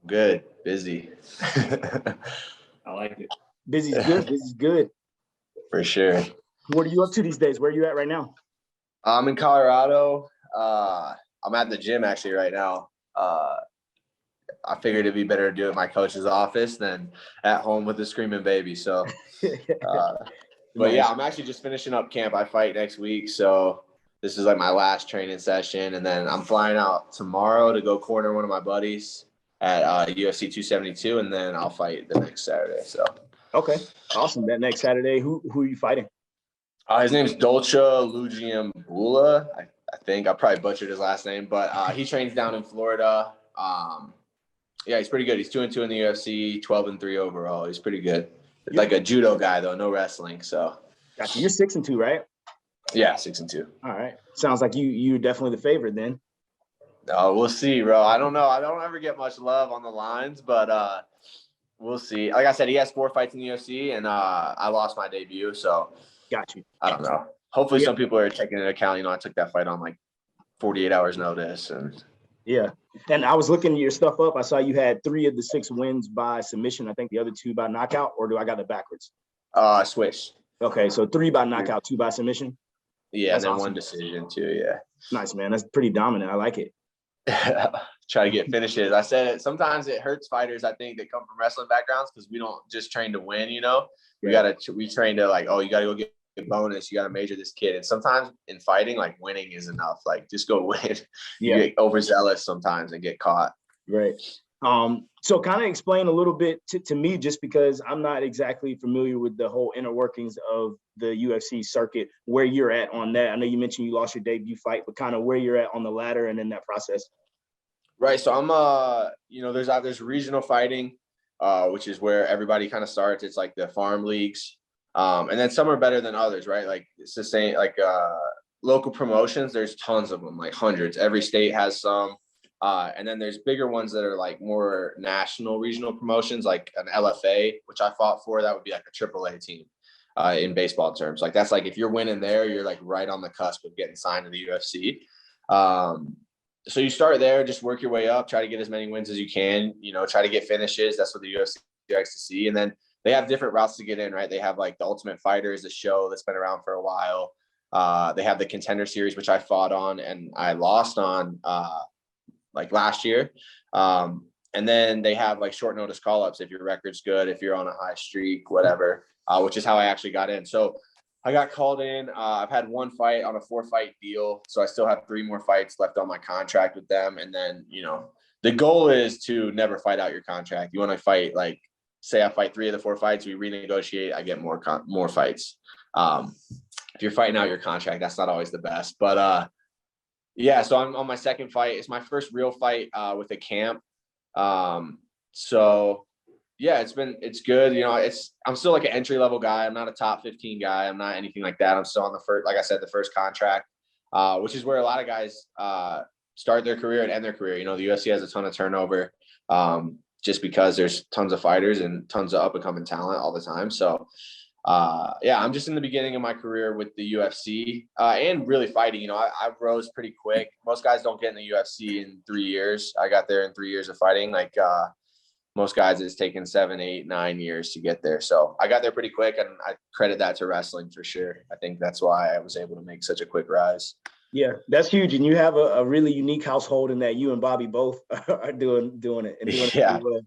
Good. Busy. I like it. Busy's good. Busy's good. For sure. What are you up to these days? Where are you at right now? I'm in Colorado. I'm at the gym actually right now. I figured it'd be better to do it at my coach's office than at home with a screaming baby. So, but yeah, I'm actually just finishing up camp. I fight next week. So this is like my last training session. And then I'm flying out tomorrow to go corner one of my buddies at UFC 272. And then I'll fight the next Saturday. So, okay. Awesome. That next Saturday, who are you fighting? His name's Dolce Lugiambula. I think I probably butchered his last name, but he trains down in Florida. Yeah, he's pretty good. He's 2-2 in the UFC, 12-3 overall. He's pretty good. like a judo guy though, no wrestling. So Gotcha. You're 6-2, right? yeah, 6-2. All right. Sounds like you're definitely the favorite then. We'll see, bro. I don't know. I don't ever get much love on the lines, but we'll see. Like I said, he has 4 fights in the UFC, and I lost my debut, so Got you. I don't know. Hopefully, some people are taking into account. You know, I took that fight on like 48 hours notice, and yeah. And I was looking your stuff up. I saw you had 3 of the 6 wins by submission. I think the other 2 by knockout, or do I got it backwards? Switch. Okay, so 3 by knockout, 2 by submission. Yeah, That's and then awesome. 1 decision too. Yeah. Nice, man. That's pretty dominant. I like it. Try to get finishes. I said it. Sometimes it hurts fighters, I think, that come from wrestling backgrounds because we don't just train to win. You know, we train to like, oh, you gotta go get a bonus. You gotta major this kid. And sometimes in fighting, like winning is enough. Like just go win. You get overzealous sometimes and get caught. Right. So kind of explain a little bit to me, just because I'm not exactly familiar with the whole inner workings of the UFC circuit, where you're at on that. I know you mentioned you lost your debut fight, but kind of where you're at on the ladder and in that process. Right. So I'm, there's regional fighting, which is where everybody kind of starts. It's like the farm leagues. And then some are better than others, right? Like it's the same, like, local promotions, there's tons of them, like hundreds. Every state has some. And then there's bigger ones that are like more national regional promotions, like an LFA, which I fought for. That would be like a AAA team in baseball terms. Like that's like if you're winning there, you're like right on the cusp of getting signed to the UFC. So you start there, just work your way up, try to get as many wins as you can, you know, try to get finishes. That's what the UFC likes to see. And then they have different routes to get in, right? They have like the Ultimate Fighter is a show that's been around for a while. They have the Contender Series, which I fought on and I lost on like last year. And then they have like short notice call-ups if your record's good, if you're on a high streak, whatever, which is how I actually got in. So I got called in. I've had 1 fight on a 4-fight deal. So I still have 3 more fights left on my contract with them. And then, you know, the goal is to never fight out your contract. You want to fight, like, say I fight 3 of the 4 fights, we renegotiate, I get more fights. If you're fighting out your contract, that's not always the best. But yeah, so I'm on my 2nd fight. It's my first real fight with a camp. So yeah, it's good. You know, I'm still like an entry level guy. I'm not a top 15 guy. I'm not anything like that. I'm still on the first, like I said, the first contract, which is where a lot of guys start their career and end their career. You know, the UFC has a ton of turnover just because there's tons of fighters and tons of up and coming talent all the time. So yeah, I'm just in the beginning of my career with the UFC and really fighting. You know, I rose pretty quick. Most guys don't get in the UFC in 3 years. I got there in 3 years of fighting. Like most guys, it's taken 7, 8, 9 years to get there. So I got there pretty quick, and I credit that to wrestling for sure. I think that's why I was able to make such a quick rise. Yeah, that's huge. And you have a really unique household in that you and Bobby both are doing it. And doing it really well.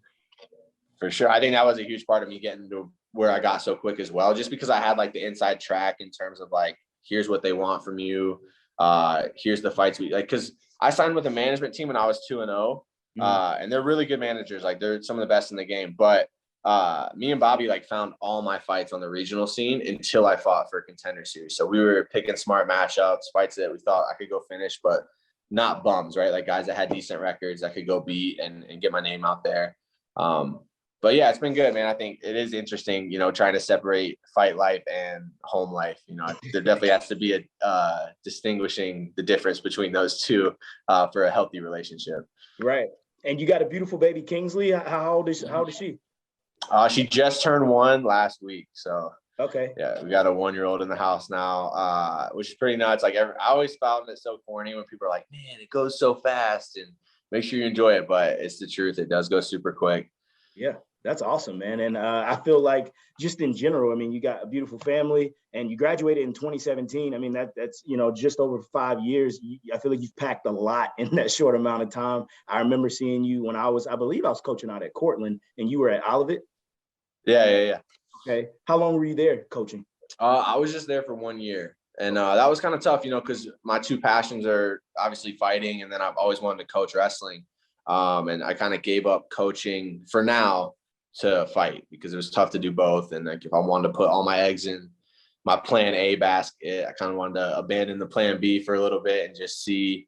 For sure. I think that was a huge part of me getting to where I got so quick as well, just because I had like the inside track in terms of like, here's what they want from you. Here's the fights we like, because I signed with a management team when I was 2-0. And they're really good managers. Like they're some of the best in the game. But me and Bobby like found all my fights on the regional scene until I fought for a Contender Series. So we were picking smart matchups, fights that we thought I could go finish, but not bums, right? Like guys that had decent records I could go beat and get my name out there. But yeah, it's been good, man. I think it is interesting, you know, trying to separate fight life and home life. You know, there definitely has to be a distinguishing the difference between those two for a healthy relationship. Right. And you got a beautiful baby, Kingsley. How old is she? She just turned 1 last week. So okay. Yeah, we got a 1-year-old in the house now, which is pretty nuts. Like I always found it so corny when people are like, man, it goes so fast, and make sure you enjoy it. But it's the truth. It does go super quick. Yeah, that's awesome, man. And I feel like just in general, I mean, you got a beautiful family and you graduated in 2017. I mean, that's, you know, just over 5 years. I feel like you've packed a lot in that short amount of time. I remember seeing you when I believe I was coaching out at Cortland and you were at Olivet. Yeah. Okay. How long were you there coaching? I was just there for 1 year. And that was kind of tough, you know, because my 2 passions are obviously fighting, and then I've always wanted to coach wrestling. And I kind of gave up coaching for now to fight because it was tough to do both. And like if I wanted to put all my eggs in my plan A basket, I kind of wanted to abandon the plan B for a little bit and just see,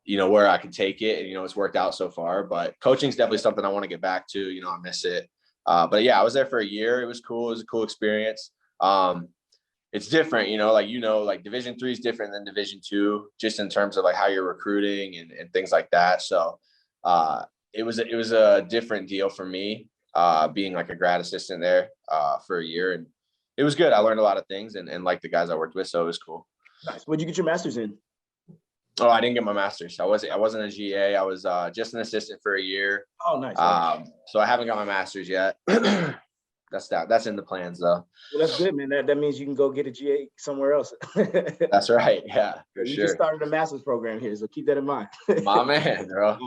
you know, where I could take it. And, you know, it's worked out so far. But coaching is definitely something I want to get back to. You know, I miss it. But yeah, I was there for a year. It was cool. It was a cool experience. It's different, like Division III is different than Division II, just in terms of like how you're recruiting and things like that. So it was a different deal for me, being like a grad assistant there for a year, and it was good. I learned a lot of things and like the guys I worked with, so it was cool. Nice. What'd you get your master's in? Oh, I didn't get my master's. I wasn't a GA. I was just an assistant for a year. Oh, nice. So I haven't got my master's yet. That's in the plans though. Well, that's good, man. That means you can go get a GA somewhere else. That's right. Yeah, for you sure. just started a master's program here, so keep that in mind. My man, bro.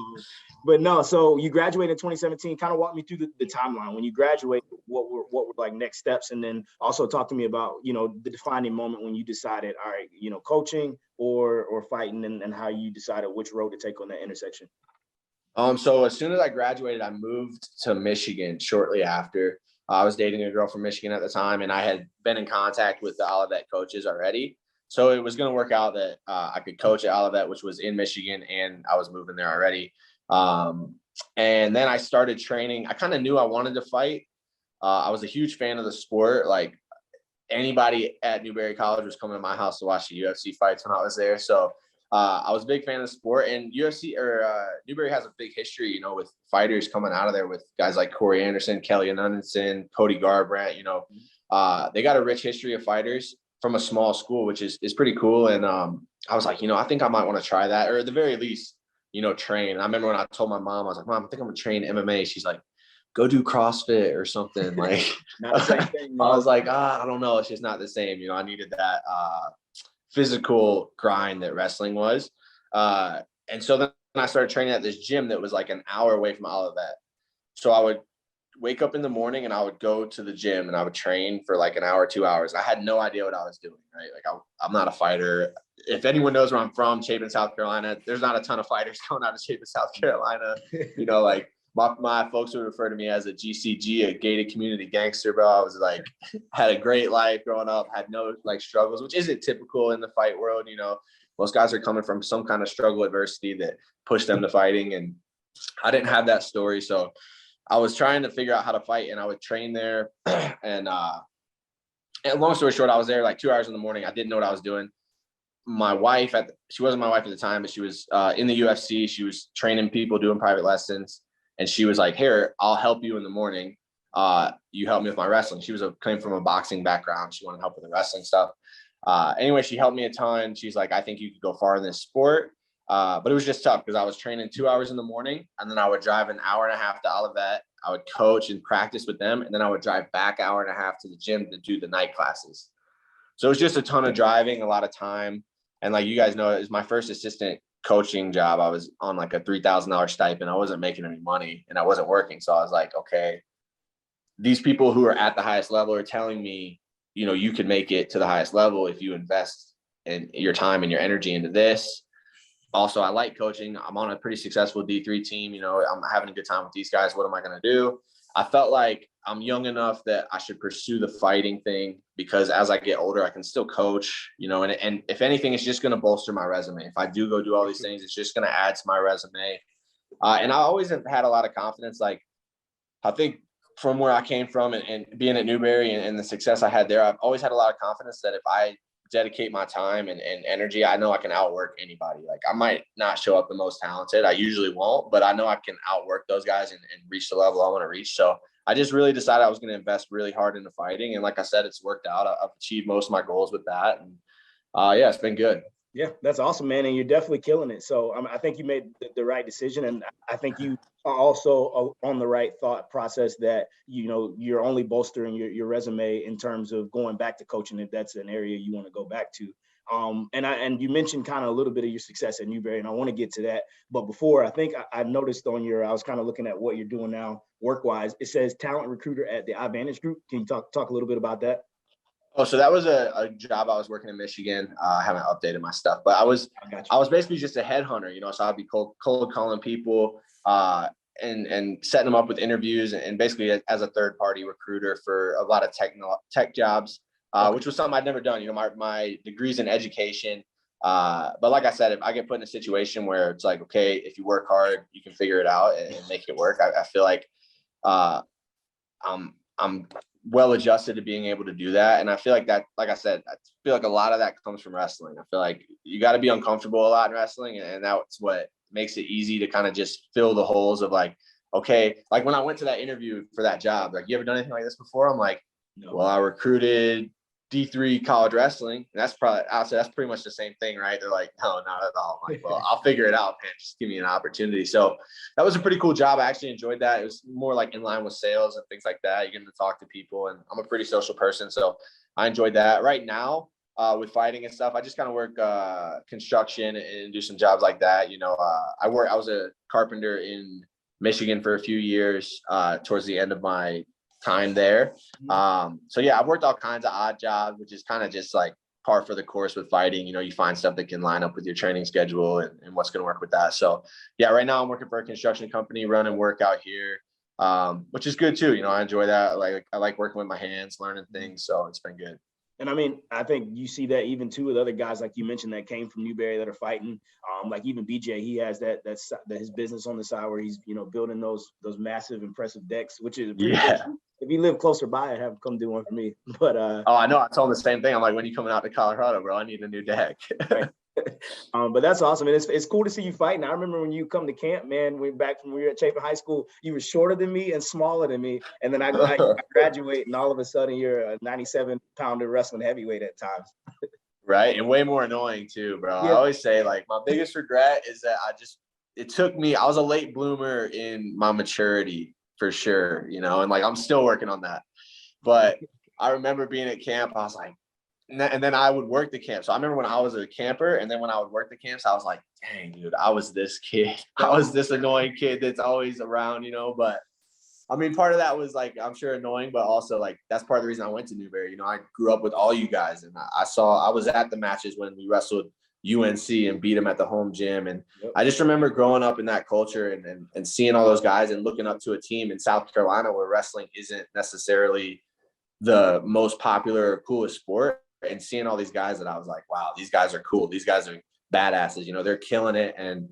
But no, so you graduated in 2017. Kind of walk me through the timeline. When you graduated, what were like next steps? And then also talk to me about, the defining moment when you decided, all right, coaching or fighting, and how you decided which road to take on that intersection. So as soon as I graduated, I moved to Michigan shortly after. I was dating a girl from Michigan at the time, and I had been in contact with the Olivet coaches already. So it was going to work out that I could coach at Olivet, which was in Michigan, and I was moving there already. And then I started training. I kind of knew I wanted to fight. I was a huge fan of the sport. Like anybody at Newberry College was coming to my house to watch the UFC fights when I was there. So I was a big fan of the sport, and Newberry has a big history, with fighters coming out of there with guys like Corey Anderson, Kelly Anundson, Cody Garbrandt. They got a rich history of fighters from a small school, which is pretty cool. And I was like, I think I might want to try that, or at the very least, train. And I remember when I told my mom, I was like, Mom, I think I'm gonna train MMA. She's like, go do CrossFit or something. Like, Not the same thing, I was like, I don't know. It's just not the same. I needed that physical grind that wrestling was. And so then I started training at this gym that was like an hour away from Olivet. So I would wake up in the morning and I would go to the gym and I would train for like an hour, 2 hours. I had no idea what I was doing, right? Like I'm not a fighter. If anyone knows where I'm from, Chapin, South Carolina, there's not a ton of fighters going out of Chapin, South Carolina. Like my folks would refer to me as a GCG, a gated community gangster, bro. I was like, had a great life growing up, had no like struggles, which isn't typical in the fight world. Most guys are coming from some kind of struggle, adversity that pushed them to fighting. And I didn't have that story. So I was trying to figure out how to fight, and I would train there. And long story short, I was there like 2 hours in the morning. I didn't know what I was doing. My wife, she wasn't my wife at the time, but she was in the UFC. She was training people, doing private lessons. And she was like, here, I'll help you in the morning. You help me with my wrestling. She came from a boxing background. She wanted help with the wrestling stuff. Anyway, she helped me a ton. She's like, I think you could go far in this sport. But it was just tough because I was training 2 hours in the morning, and then I would drive an hour and a half to Olivet. I would coach and practice with them. And then I would drive back an hour and a half to the gym to do the night classes. So it was just a ton of driving, a lot of time. And like you guys know, it was my first assistant coaching job. I was on like a $3,000 stipend. I wasn't making any money and I wasn't working. So I was like, okay, these people who are at the highest level are telling me, you can make it to the highest level if you invest in your time and your energy into this. Also, I like coaching. I'm on a pretty successful D3 team. I'm having a good time with these guys. What am I going to do? I felt like I'm young enough that I should pursue the fighting thing, because as I get older, I can still coach, and if anything, it's just going to bolster my resume. If I do go do all these things, it's just going to add to my resume. And I always have had a lot of confidence. Like, I think from where I came from and being at Newberry and the success I had there, I've always had a lot of confidence that if I dedicate my time and energy, I know I can outwork anybody. Like, I might not show up the most talented. I usually won't, but I know I can outwork those guys and reach the level I want to reach. So I just really decided I was going to invest really hard into fighting. And like I said, it's worked out. I've achieved most of my goals with that. And yeah, it's been good. Yeah, that's awesome, man. And you're definitely killing it. So I think you made the right decision. And I think you are also on the right thought process that, you're only bolstering your resume in terms of going back to coaching, if that's an area you want to go back to. And you mentioned kind of a little bit of your success at Newberry, and I want to get to that. But before, I think I noticed I was kind of looking at what you're doing now work-wise. It says talent recruiter at the iVantage Group. Can you talk a little bit about that? Oh, so that was a job I was working in Michigan. I haven't updated my stuff, but I was basically just a headhunter, so I'd be cold calling people and setting them up with interviews and basically as a third party recruiter for a lot of tech jobs, which was something I'd never done. My degree's in education. But like I said, if I get put in a situation where it's like, okay, if you work hard, you can figure it out and make it work. I feel like I'm well adjusted to being able to do that. And I feel like that, like I said, I feel like a lot of that comes from wrestling. I feel like you got to be uncomfortable a lot in wrestling. And that's what makes it easy to kind of just fill the holes of like, okay, like when I went to that interview for that job, like, you ever done anything like this before? I'm like, no. Well, I recruited D3 college wrestling. And that's probably, I'll say that's pretty much the same thing, right? They're like, no, not at all. I'm like, well, I'll figure it out, man. Just give me an opportunity. So that was a pretty cool job. I actually enjoyed that. It was more like in line with sales and things like that. You're getting to talk to people, and I'm a pretty social person. So I enjoyed that. Right now, with fighting and stuff, I just kind of work construction and do some jobs like that. You know, I was a carpenter in Michigan for a few years towards the end of my time there. So yeah, I've worked all kinds of odd jobs, which is kind of just like par for the course with fighting. You know, you find stuff that can line up with your training schedule and what's going to work with that. So yeah, right now I'm working for a construction company, running work out here, which is good too. You know, I enjoy that. Like, I like working with my hands, learning things. So it's been good. And I mean, I think you see that even too with other guys, like you mentioned, that came from Newberry that are fighting. Like even BJ, he has that's his business on the side where he's, you know, building those massive, impressive decks, which is pretty cool. If you live closer by, I'd have him come do one for me. But oh, I know. I told him the same thing. I'm like, when you coming out to Colorado, bro, I need a new deck. Right. But that's awesome. And it's cool to see you fighting. I remember when you come to camp, man, we were at Chapin High School, you were shorter than me and smaller than me. And then I graduate, and all of a sudden you're a 97-pounder wrestling heavyweight at times. Right. And way more annoying too, bro. Yeah. I always say, like, my biggest regret is that I was a late bloomer in my maturity for sure, you know, and like, I'm still working on that. But I remember being at camp, I was like, and then I would work the camp. So I remember when I was a camper, and then when I would work the camps, I was like, dang, dude, I was this kid. I was this annoying kid that's always around, you know. But I mean, part of that was like, I'm sure annoying, but also like, that's part of the reason I went to Newberry. You know, I grew up with all you guys, and I was at the matches when we wrestled UNC and beat them at the home gym. And I just remember growing up in that culture and seeing all those guys and looking up to a team in South Carolina where wrestling isn't necessarily the most popular or coolest sport, and seeing all these guys that I was like, wow, these guys are cool. These guys are badasses. You know, they're killing it. And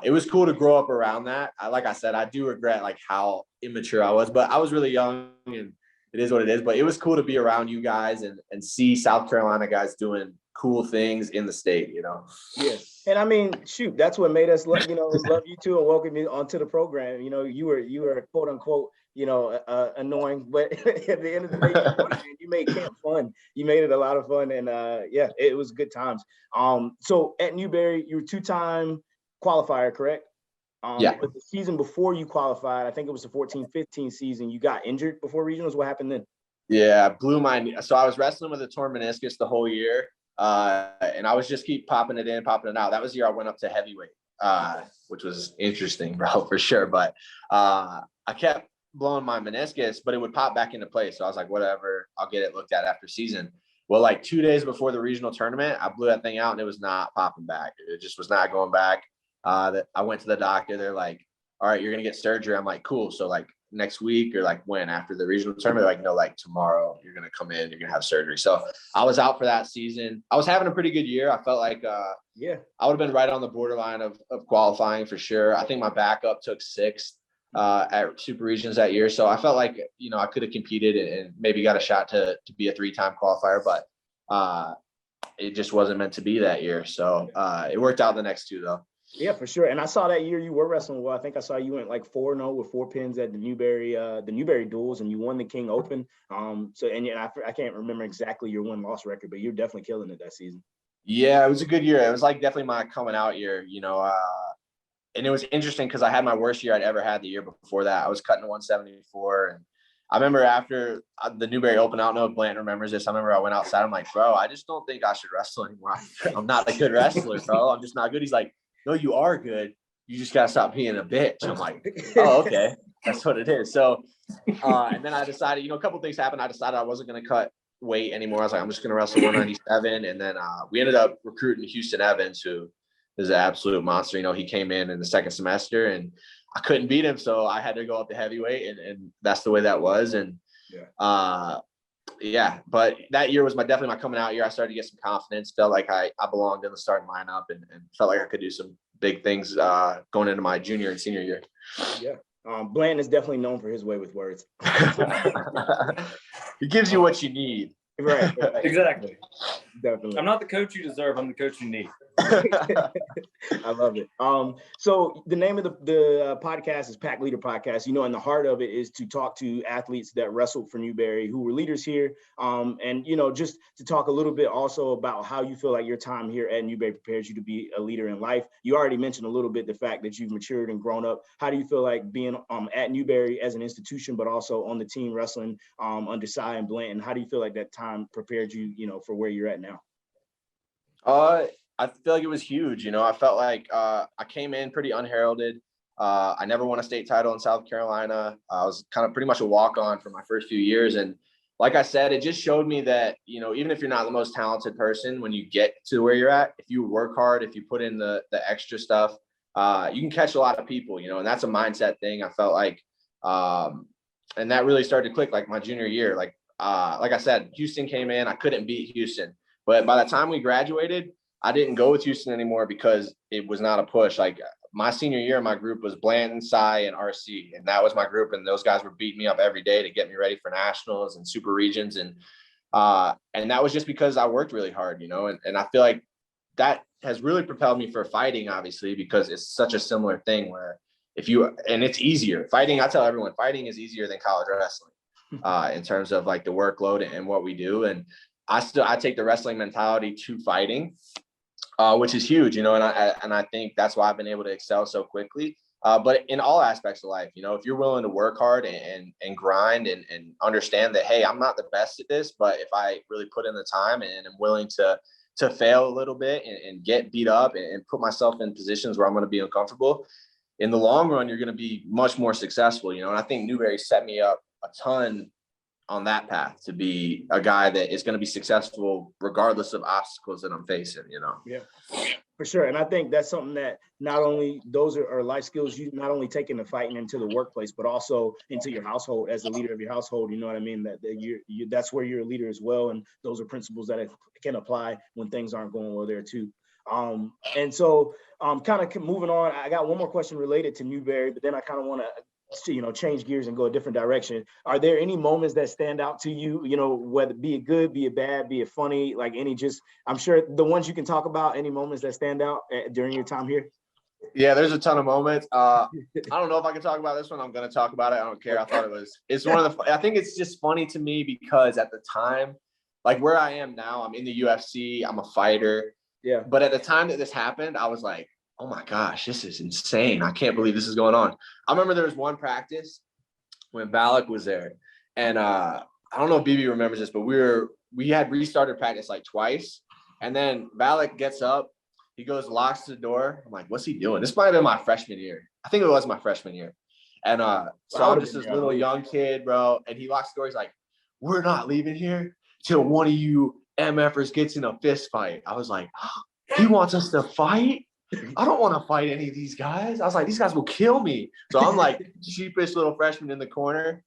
it was cool to grow up around that. Like I said, I do regret like how immature I was, but I was really young, and it is what it is. But it was cool to be around you guys and see South Carolina guys doing cool things in the state, you know? Yeah. And I mean, shoot, that's what made us love you too, and welcome you onto the program. You know, you were quote unquote, you know, annoying, but at the end of the day, you made camp fun. You made it a lot of fun, and yeah, it was good times. So at Newberry, you were 2-time qualifier, correct? Yeah. But the season before you qualified, I think it was the 14-15 season, you got injured before regionals. What happened then? Yeah, I blew my knee. So I was wrestling with a torn meniscus the whole year. And I was just keep popping it in, popping it out. That was the year I went up to heavyweight, which was interesting, bro, for sure. But I kept blowing my meniscus, but it would pop back into place. So I was like, whatever, I'll get it looked at after season. Well, like 2 days before the regional tournament, I blew that thing out, and it was not popping back. It just was not going back. I went to the doctor. They're like, all right, you're going to get surgery. I'm like, cool. So like next week, or like when after the regional tournament? They're like, no, like tomorrow you're going to come in, you're going to have surgery. So I was out for that season. I was having a pretty good year. I felt like, I would have been right on the borderline of qualifying for sure. I think my backup took 6th at Super Regions that year. So I felt like, you know, I could have competed and maybe got a shot to be a 3-time qualifier, but it just wasn't meant to be that year. So it worked out the next 2 though. Yeah, for sure. And I saw that year you were wrestling well. I think I saw you went like 4-0 with 4 pins at the Newberry duels, and you won the King Open. I can't remember exactly your win-loss record, but you're definitely killing it that season. Yeah, it was a good year. It was like definitely my coming out year, you know. And it was interesting because I had my worst year I'd ever had the year before that. I was cutting to 174, and I remember after the Newberry Open, I don't know if Blatt remembers this. I remember I went outside. I'm like, bro, I just don't think I should wrestle anymore. I'm not a good wrestler, bro. I'm just not good. He's like, no, you are good. You just got to stop being a bitch. I'm like, oh, okay. That's what it is. So, and then I decided, you know, a couple things happened. I decided I wasn't going to cut weight anymore. I was like, I'm just going to wrestle 197. And then we ended up recruiting Houston Evans, who is an absolute monster. You know, he came in the second semester, and I couldn't beat him. So I had to go up to heavyweight, and that's the way that was. And but that year was definitely my coming out year. I started to get some confidence, felt like I belonged in the starting lineup, and felt like I could do some big things going into my junior and senior year. Yeah. Blanton is definitely known for his way with words. He gives you what you need. Right. Exactly. Definitely. I'm not the coach you deserve. I'm the coach you need. I love it. So the name of the podcast is Pack Leader Podcast. You know, and the heart of it is to talk to athletes that wrestled for Newberry, who were leaders here. And, you know, just to talk a little bit also about how you feel like your time here at Newberry prepares you to be a leader in life. You already mentioned a little bit the fact that you've matured and grown up. How do you feel like being at Newberry as an institution, but also on the team wrestling under Cy and Blanton? How do you feel like that time prepared you, you know, for where you're at now? I feel like it was huge. You know, I felt like I came in pretty unheralded. I never won a state title in South Carolina. I was kind of pretty much a walk-on for my first few years. And like I said, it just showed me that, you know, even if you're not the most talented person, when you get to where you're at, if you work hard, if you put in the extra stuff, you can catch a lot of people, you know, and that's a mindset thing. I felt like, and that really started to click like my junior year. Like I said, Houston came in, I couldn't beat Houston. But by the time we graduated, I didn't go with Houston anymore because it was not a push. Like my senior year, my group was Blanton, Cy, and RC. And that was my group. And those guys were beating me up every day to get me ready for nationals and super regions. And that was just because I worked really hard, you know, and I feel like that has really propelled me for fighting, obviously, because it's such a similar thing where and it's easier. Fighting, I tell everyone, fighting is easier than college wrestling in terms of like the workload and what we do. And I take the wrestling mentality to fighting, which is huge, you know, and I think that's why I've been able to excel so quickly. But in all aspects of life, you know, if you're willing to work hard and grind and understand that, hey, I'm not the best at this, but if I really put in the time and I'm willing to fail a little bit and get beat up and put myself in positions where I'm going to be uncomfortable, in the long run, you're going to be much more successful, you know. And I think Newberry set me up a ton on that path to be a guy that is going to be successful regardless of obstacles that I'm facing, you know? Yeah, for sure. And I think that's something that not only those are life skills you not only take into fighting into the workplace, but also into your household as the leader of your household. You know what I mean? That that's where you're a leader as well. And those are principles that can apply when things aren't going well there too. And so kind of moving on, I got one more question related to Newberry, but then I kind of want to, you know, change gears and go a different direction. Are there any moments that stand out to you, you know, whether be it good, be it bad, be it funny, like I'm sure the ones you can talk about, any moments that stand out during your time here? Yeah, there's a ton of moments. I don't know if I can talk about this one. I'm going to talk about it. I don't care. I thought it's one of I think it's just funny to me because at the time, like where I am now, I'm in the UFC, I'm a fighter. Yeah. But at the time that this happened, I was like, oh my gosh, this is insane. I can't believe this is going on. I remember there was one practice when Blatt was there. And I don't know if BB remembers this, but we had restarted practice like twice. And then Blatt gets up, he goes, locks the door. I'm like, what's he doing? This might have been my freshman year. I think it was my freshman year. And so I'm just this little young kid, bro. And he locks the door. He's like, we're not leaving here till one of you MFers gets in a fist fight. I was like, he wants us to fight? I don't want to fight any of these guys. I was like, these guys will kill me. So I'm like sheepish little freshman in the corner.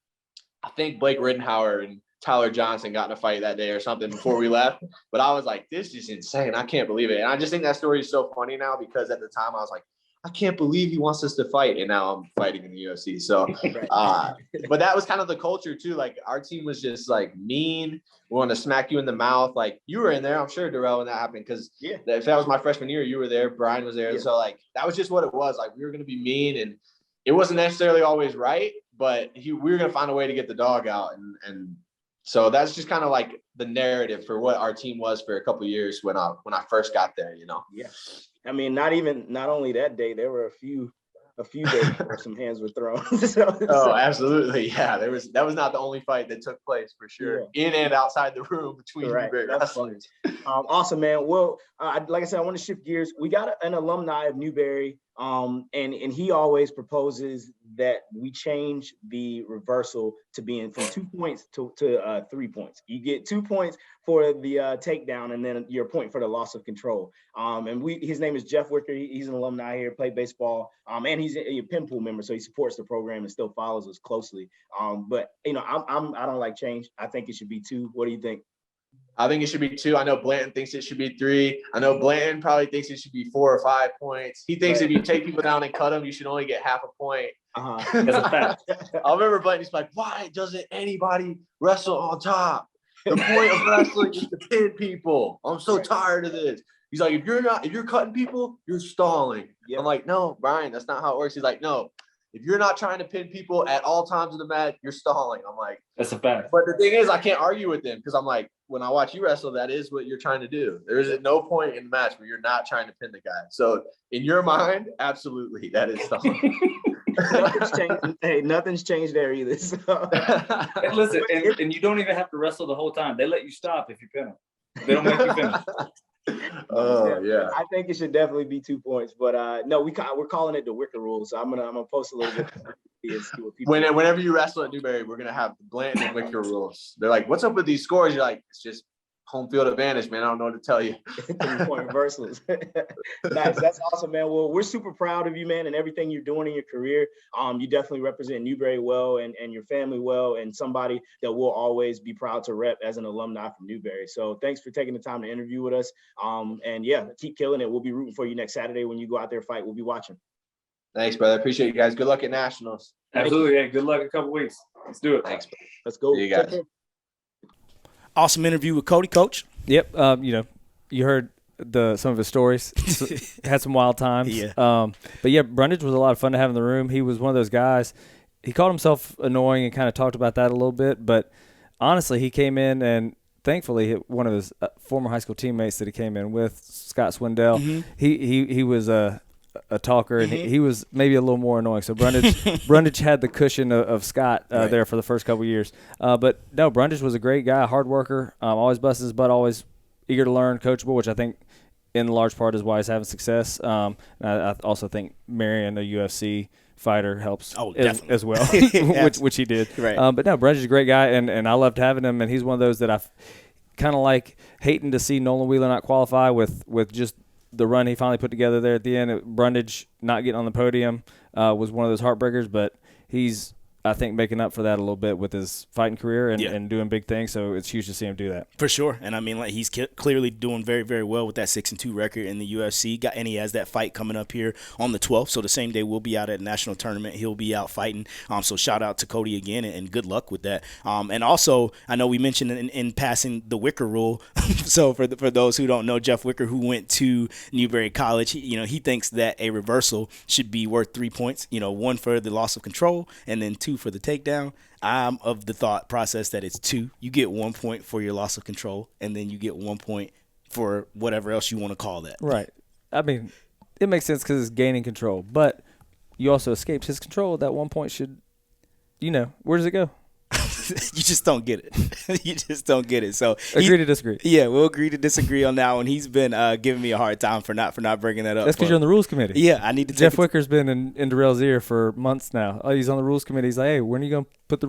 I think Blake Rittenhauer and Tyler Johnson got in a fight that day or something before we left. But I was like, this is insane. I can't believe it. And I just think that story is so funny now because at the time I was like, I can't believe he wants us to fight. And now I'm fighting in the UFC. So, but that was kind of the culture too. Like our team was just like mean. We want to smack you in the mouth. Like you were in there, I'm sure, Darrell, when that happened. Cause if that was my freshman year, you were there. Brian was there. Yeah. So like, that was just what it was. Like we were going to be mean and it wasn't necessarily always right, but we were going to find a way to get the dog out. And so that's just kind of like the narrative for what our team was for a couple of years when I first got there, you know? Yeah. I mean, not only that day, there were a few days where some hands were thrown. Absolutely. Yeah. That was not the only fight that took place for sure. Yeah. In and outside the room between Newberry wrestlers. Awesome, man. Well, like I said, I want to shift gears. We got an alumni of Newberry. And he always proposes that we change the reversal to being from 2 points to 3 points. You get 2 points for the takedown and then your point for the loss of control. And his name is Jeff Wicker. He's an alumni here, played baseball. And he's a pin pool member, so he supports the program and still follows us closely. But you know, I don't like change. I think it should be 2. What do you think? I think it should be 2. I know Blanton thinks it should be 3. I know Blanton probably thinks it should be 4 or 5 points. He thinks if you take people down and cut them, you should only get half a point. That's a fact. I remember Blanton's like, why doesn't anybody wrestle on top? The point of wrestling is to pin people. I'm so tired of this. He's like, if you're cutting people, you're stalling. Yep. I'm like, no, Brian, that's not how it works. He's like, no, if you're not trying to pin people at all times of the match, you're stalling. I'm like, that's a fact. But the thing is, I can't argue with him because I'm like, when I watch you wrestle, that is what you're trying to do. There is no point in the match where you're not trying to pin the guy. So in your mind, absolutely, that is stalling. Nothing's changed. Hey, nothing's changed there either. So. And listen, and you don't even have to wrestle the whole time. They let you stop if you pin them. They don't make you finish. Oh yeah. I think it should definitely be 2 points, but no, we're calling it the Wicker rule. So I'm gonna post a little bit. And see what people Whenever you wrestle at Newberry, we're gonna have the Blanton and Wicker rules. They're like, "What's up with these scores?" You're like, "It's just home field advantage, man. I don't know what to tell you." 3-point reversals. Nice. That's awesome, man. Well, we're super proud of you, man, and everything you're doing in your career. You definitely represent Newberry well and your family well, and somebody that we'll always be proud to rep as an alumni from Newberry. So thanks for taking the time to interview with us. And yeah, keep killing it. We'll be rooting for you next Saturday when you go out there fight. We'll be watching. Thanks, brother. Appreciate you guys. Good luck at Nationals. Absolutely. Yeah, good luck in a couple weeks. Let's do it. Thanks. Let's go. See you guys. Awesome interview with Cody, Coach. Yep. You heard some of his stories. Had some wild times. Yeah. But yeah, Brundage was a lot of fun to have in the room. He was one of those guys. He called himself annoying and kind of talked about that a little bit. But honestly, he came in and thankfully one of his former high school teammates that he came in with, Scott Swindell, he was a talker, and he was maybe a little more annoying. So Brundage had the cushion of Scott there for the first couple of years. But no, Brundage was a great guy, hard worker, always busts his butt, always eager to learn, coachable, which I think in large part is why he's having success. And I also think marrying a UFC fighter helps as well, which he did. Right. But no, Brundage is a great guy, and I loved having him, and he's one of those that I've kind of like hating to see Nolan Wheeler not qualify with just the run he finally put together there at the end. Brundage not getting on the podium was one of those heartbreakers, but he's, I think, making up for that a little bit with his fighting career and doing big things. So it's huge to see him do that. For sure. And I mean, like, he's clearly doing very, very well with that 6-2 record in the UFC. And he has that fight coming up here on the 12th. So the same day we'll be out at a national tournament, he'll be out fighting. So shout out to Cody again, and good luck with that. And also, I know we mentioned in passing the Wicker rule. So for those who don't know, Jeff Wicker, who went to Newberry College, he thinks that a reversal should be worth 3 points. 1 for the loss of control, and then 2 for the takedown. I'm of the thought process that it's 2. You get 1 point for your loss of control, and then you get 1 point for whatever else you want to call that. Right. I mean, it makes sense because it's gaining control, but you also escaped his control. That 1 point should, where does it go? You just don't get it. You just don't get it. So agree to disagree. Yeah, we'll agree to disagree on that one. He's been giving me a hard time for not bringing that up. That's because you're on the rules committee. Yeah, I need to. Jeff Wicker's been in Darrell's ear for months now. Oh, he's on the rules committee. He's like, hey, when are you going to put the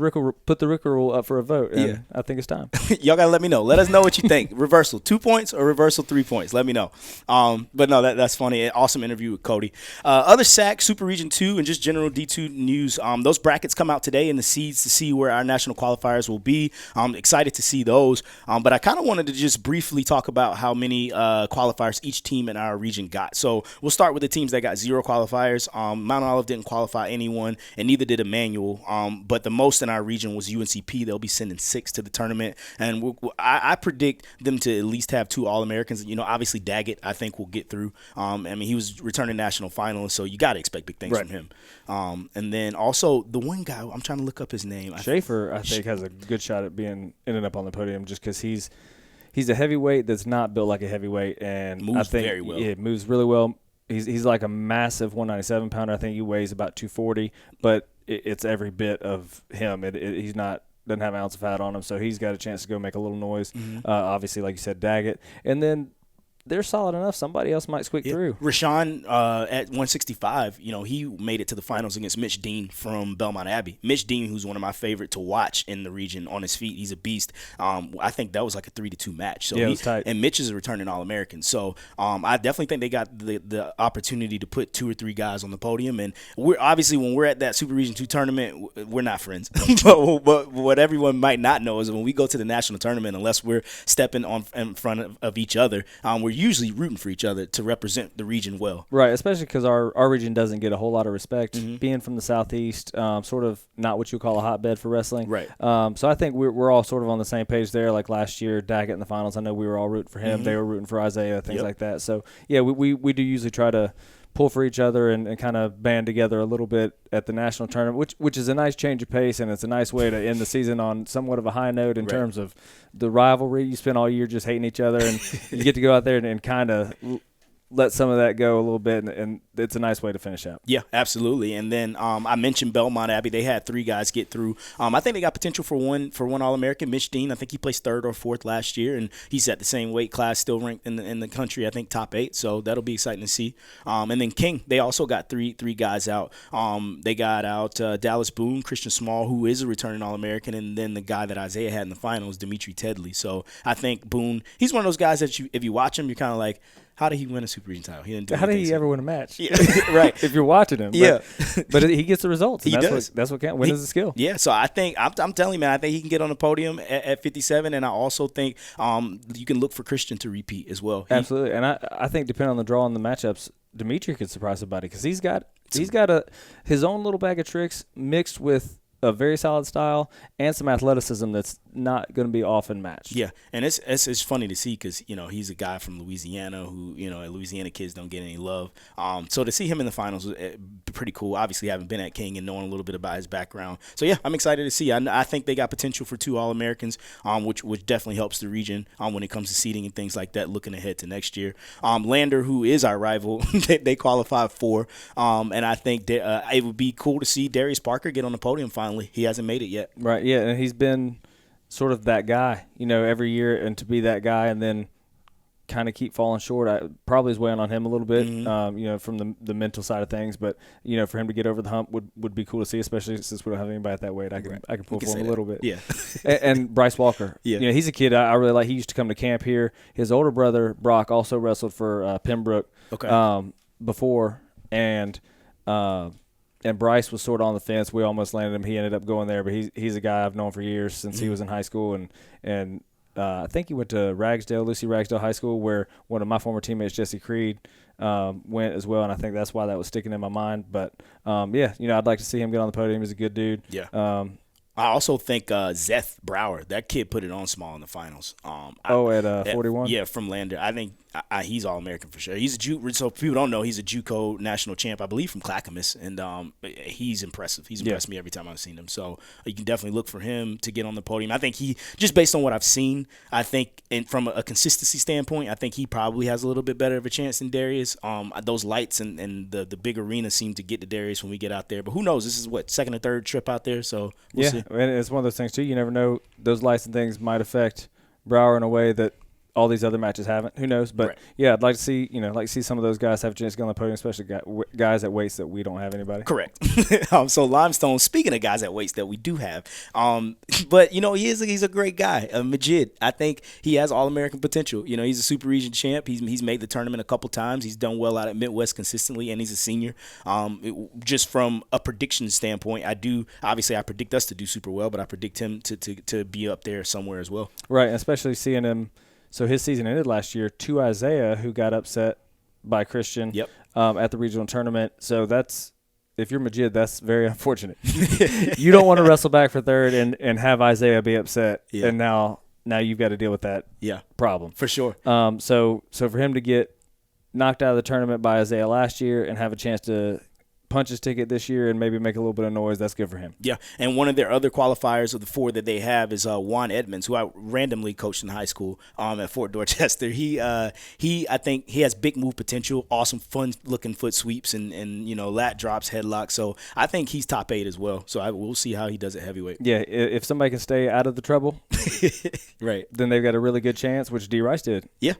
Ricker rule up for a vote? And I think it's time. Y'all gotta let me know. Let us know what you think. Reversal 2 points or reversal 3 points? Let me know. But no, that's funny. Awesome interview with Cody. Other SAC Super Region 2 and just general D2 news. Those brackets come out today in the seeds to see where our national qualifiers will be. I'm excited to see those. But I kind of wanted to just briefly talk about how many qualifiers each team in our region got. So we'll start with the teams that got 0 qualifiers. Mount Olive didn't qualify anyone, and neither did Emmanuel. But the most in our region was UNCP. They'll be sending 6 to the tournament, and I predict them to at least have 2 All-Americans. Obviously Daggett, I think, will get through. I mean, he was returning national finalist, so you got to expect big things from him. And then also the one guy, I'm trying to look up his name. Schaefer, I think, has a good shot at ending up on the podium just because he's a heavyweight that's not built like a heavyweight, and moves I think very well. Yeah, moves really well. He's like a massive 197 pounder. I think he weighs about 240, but it's every bit of him. He's not doesn't have an ounce of fat on him, so he's got a chance to go make a little noise. Obviously, like you said, Daggett, and then they're solid enough. Somebody else might squeak through. Rashawn at 165, he made it to the finals against Mitch Dean from Belmont Abbey. Mitch Dean, who's one of my favorite to watch in the region on his feet. He's a beast. I think that was like a 3-2 match. So it was tight. And Mitch is a returning All-American. So I definitely think they got the opportunity to put 2 or 3 guys on the podium. And we're obviously, when we're at that Super Region 2 tournament, we're not friends. but what everyone might not know is when we go to the national tournament, unless we're stepping in front of each other, we're usually rooting for each other to represent the region well. Right, especially because our region doesn't get a whole lot of respect. Being from the Southeast, sort of not what you call a hotbed for wrestling. Right. So I think we're all sort of on the same page there. Like last year, Daggett in the finals, I know we were all rooting for him. They were rooting for Isaiah, things like that. So, yeah, we do usually try to pull for each other and kind of band together a little bit at the national tournament, which is a nice change of pace, and it's a nice way to end the season on somewhat of a high note in terms of the rivalry. You spend all year just hating each other, and you get to go out there and kind of let some of that go a little bit, and it's a nice way to finish out. Yeah, absolutely. And then I mentioned Belmont Abbey. They had 3 guys get through. I think they got potential for one All-American. Mitch Dean, I think he placed 3rd or 4th last year, and he's at the same weight class, still ranked in the country, I think top 8. So that'll be exciting to see. And then King, they also got three guys out. They got out Dallas Boone, Christian Small, who is a returning All-American, and then the guy that Isaiah had in the finals, Dimitri Tedley. So I think Boone, he's one of those guys that if you watch him, you're kind of like, how did he win a Super Region title? He didn't do How did he ever win a match? Yeah, right. If you're watching him. But he gets the results. He does. That's what counts. Winning is a skill. Yeah, so I think I'm telling you, man, I think he can get on the podium at 57, and I also think you can look for Christian to repeat as well. Absolutely, and I think depending on the draw and the matchups, Dimitri could surprise somebody because he's got his own little bag of tricks mixed with a very solid style and some athleticism that's not going to be often matched. Yeah, and it's funny to see because he's a guy from Louisiana who Louisiana kids don't get any love. So to see him in the finals was pretty cool. Obviously, having been at King and knowing a little bit about his background. So yeah, I'm excited to see. I think they got potential for 2 All-Americans, which definitely helps the region when it comes to seeding and things like that. Looking ahead to next year, Lander, who is our rival, they qualified for, and I think it would be cool to see Darius Parker get on the podium finally. He hasn't made it yet. Right, yeah, and he's been sort of that guy, every year, and to be that guy and then kind of keep falling short, probably is weighing on him a little bit, from the mental side of things. But, for him to get over the hump would be cool to see, especially since we don't have anybody at that weight. I can pull for him a little bit. Yeah. and Bryce Walker. Yeah. He's a kid I really like. He used to come to camp here. His older brother, Brock, also wrestled for Pembroke before, and Bryce was sort of on the fence. We almost landed him. He ended up going there, but he's a guy I've known for years since he was in high school, and I think he went to Lucy Ragsdale High School, where one of my former teammates, Jesse Creed, went as well, and I think that's why that was sticking in my mind. But I'd like to see him get on the podium. He's a good dude. Yeah. I also think Zeth Brower, that kid put it on small in the finals. At 41? Yeah, from Lander. I think he's All-American for sure. He's so if people don't know, he's a JUCO national champ, I believe, from Clackamas, and he's impressive. He's impressed me every time I've seen him. So you can definitely look for him to get on the podium. I think just based on what I've seen, I think, and from a consistency standpoint, I think he probably has a little bit better of a chance than Darius. Those lights and the big arena seem to get to Darius when we get out there. But who knows? This is second or third trip out there, so we'll see. And it's one of those things too. You never know; those lights and things might affect Brower in a way that all these other matches haven't. Who knows? But yeah, I'd like to see some of those guys have a chance to get on the podium, especially guys at weights that we don't have anybody. Correct. So Limestone, speaking of guys at weights that we do have, but he's a great guy, Majid. I think he has All-American potential. He's a Super Region champ. He's made the tournament a couple times. He's done well out at Midwest consistently, and he's a senior. Just from a prediction standpoint, I predict us to do super well, but I predict him to be up there somewhere as well. Right, especially seeing him. So his season ended last year to Isaiah, who got upset by Christian at the regional tournament. So if you're Majid, that's very unfortunate. You don't want to wrestle back for third and have Isaiah be upset, and now you've got to deal with that problem. For sure. So for him to get knocked out of the tournament by Isaiah last year and have a chance to punch his ticket this year and maybe make a little bit of noise, that's good for him. Yeah, and one of their other qualifiers of the 4 that they have is Juan Edmonds, who I randomly coached in high school at Fort Dorchester. I think he has big move potential, awesome, fun-looking foot sweeps and lat drops, headlocks. So I think he's top 8 as well. So we'll see how he does at heavyweight. Yeah, if somebody can stay out of the trouble, right, then they've got a really good chance, which D. Rice did. Yeah.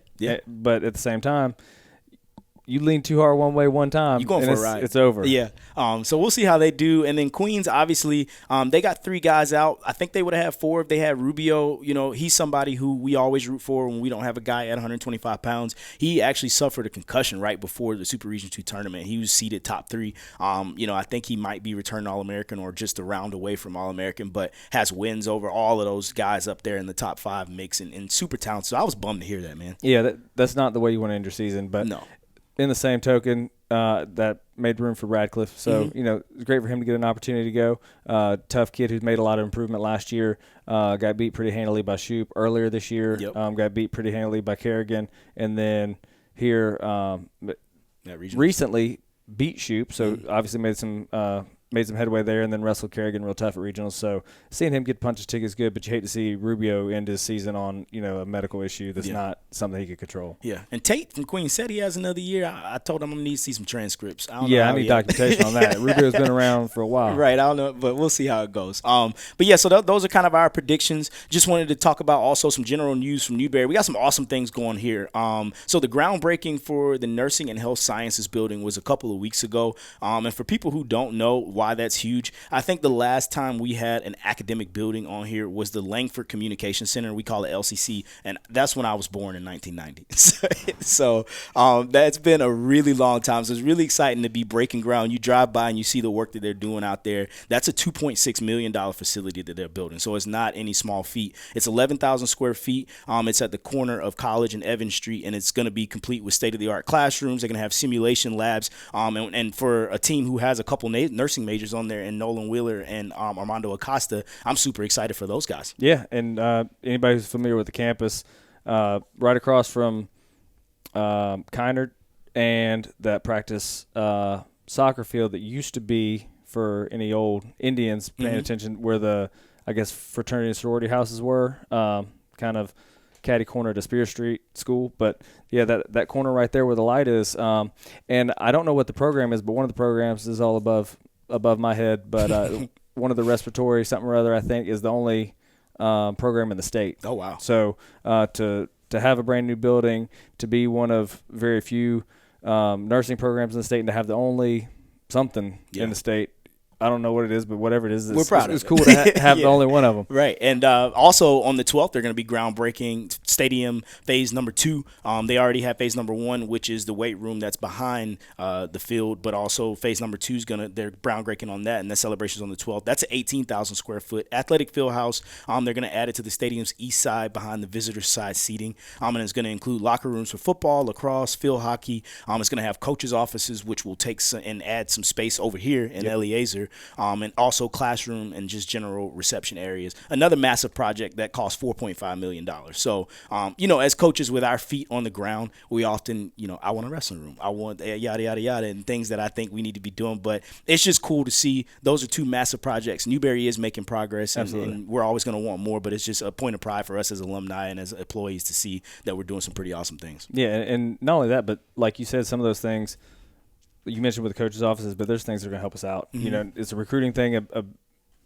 But at the same time, you lean too hard one way one time, you're going for a ride. It's over. Yeah. So we'll see how they do. And then Queens, obviously, they got 3 guys out. I think they would have had 4 if they had Rubio. He's somebody who we always root for when we don't have a guy at 125 pounds. He actually suffered a concussion right before the Super Region 2 tournament. He was seeded top 3. I think he might be returned All-American or just a round away from All-American, but has wins over all of those guys up there in the top 5 mix and super talented. So I was bummed to hear that, man. Yeah, that's not the way you want to end your season, but no. In the same token, that made room for Radcliffe. So, it's great for him to get an opportunity to go. Tough kid who's made a lot of improvement last year. Got beat pretty handily by Shoop earlier this year. Yep. Got beat pretty handily by Kerrigan. And then here recently beat Shoop. So, obviously made some headway there, and then wrestled Kerrigan real tough at regionals. So seeing him get punches ticket is good, but you hate to see Rubio end his season on a medical issue that's not something he could control. Yeah, and Tate from Queens said he has another year. I told him I'm gonna need to see some transcripts. I need documentation on that. Rubio's been around for a while, right? I don't know, but we'll see how it goes. But yeah, so those are kind of our predictions. Just wanted to talk about also some general news from Newberry. We got some awesome things going here. So the groundbreaking for the Nursing and Health Sciences building was a couple of weeks ago. And for people who don't know why that's huge, I think the last time we had an academic building on here was the Langford Communication Center. We call it LCC, and that's when I was born in 1990. So that's been a really long time. So it's really exciting to be breaking ground. You drive by and you see the work that they're doing out there. That's a $2.6 million facility that they're building. So it's not any small feat. It's 11,000 square feet. It's at the corner of College and Evans Street, and it's going to be complete with state-of-the-art classrooms. They're going to have simulation labs. And for a team who has a couple nursing majors on there, and Nolan Wheeler and Armando Acosta, I'm super excited for those guys. Yeah, and anybody who's familiar with the campus, right across from Kynard and that practice soccer field that used to be, for any old Indians paying attention, where the, I guess, fraternity and sorority houses were, kind of catty corner to Spear Street School. But yeah, that corner right there where the light is. And I don't know what the program is, but one of the programs is all above my head, but one of the respiratory something or other, I think, is the only program in the state. Oh, wow. So to have a brand new building, to be one of very few nursing programs in the state, and to have the only something in the state, I don't know what it is, but whatever it is, we're proud of it. It's cool to have the only one of them. Right. And also on the 12th, they're going to be groundbreaking stadium phase number 2. They already have phase number 1, which is the weight room that's behind the field, but also phase number 2 is they're groundbreaking on that, and that celebration's on the 12th. That's an 18,000 square foot athletic field house. They're going to add it to the stadium's east side behind the visitor side seating. And it's going to include locker rooms for football, lacrosse, field hockey. It's going to have coaches' offices, which will take and add some space over here in Eliezer. And also classroom and just general reception areas. Another massive project that cost $4.5 million. So, as coaches with our feet on the ground, we often, I want a wrestling room. I want yada, yada, yada, and things that I think we need to be doing. But it's just cool to see. Those are 2 massive projects. Newberry is making progress, and we're always going to want more, but it's just a point of pride for us as alumni and as employees to see that we're doing some pretty awesome things. Yeah, and not only that, but like you said, some of those things – you mentioned with the coaches' offices, but there's things that are going to help us out. It's a recruiting thing. A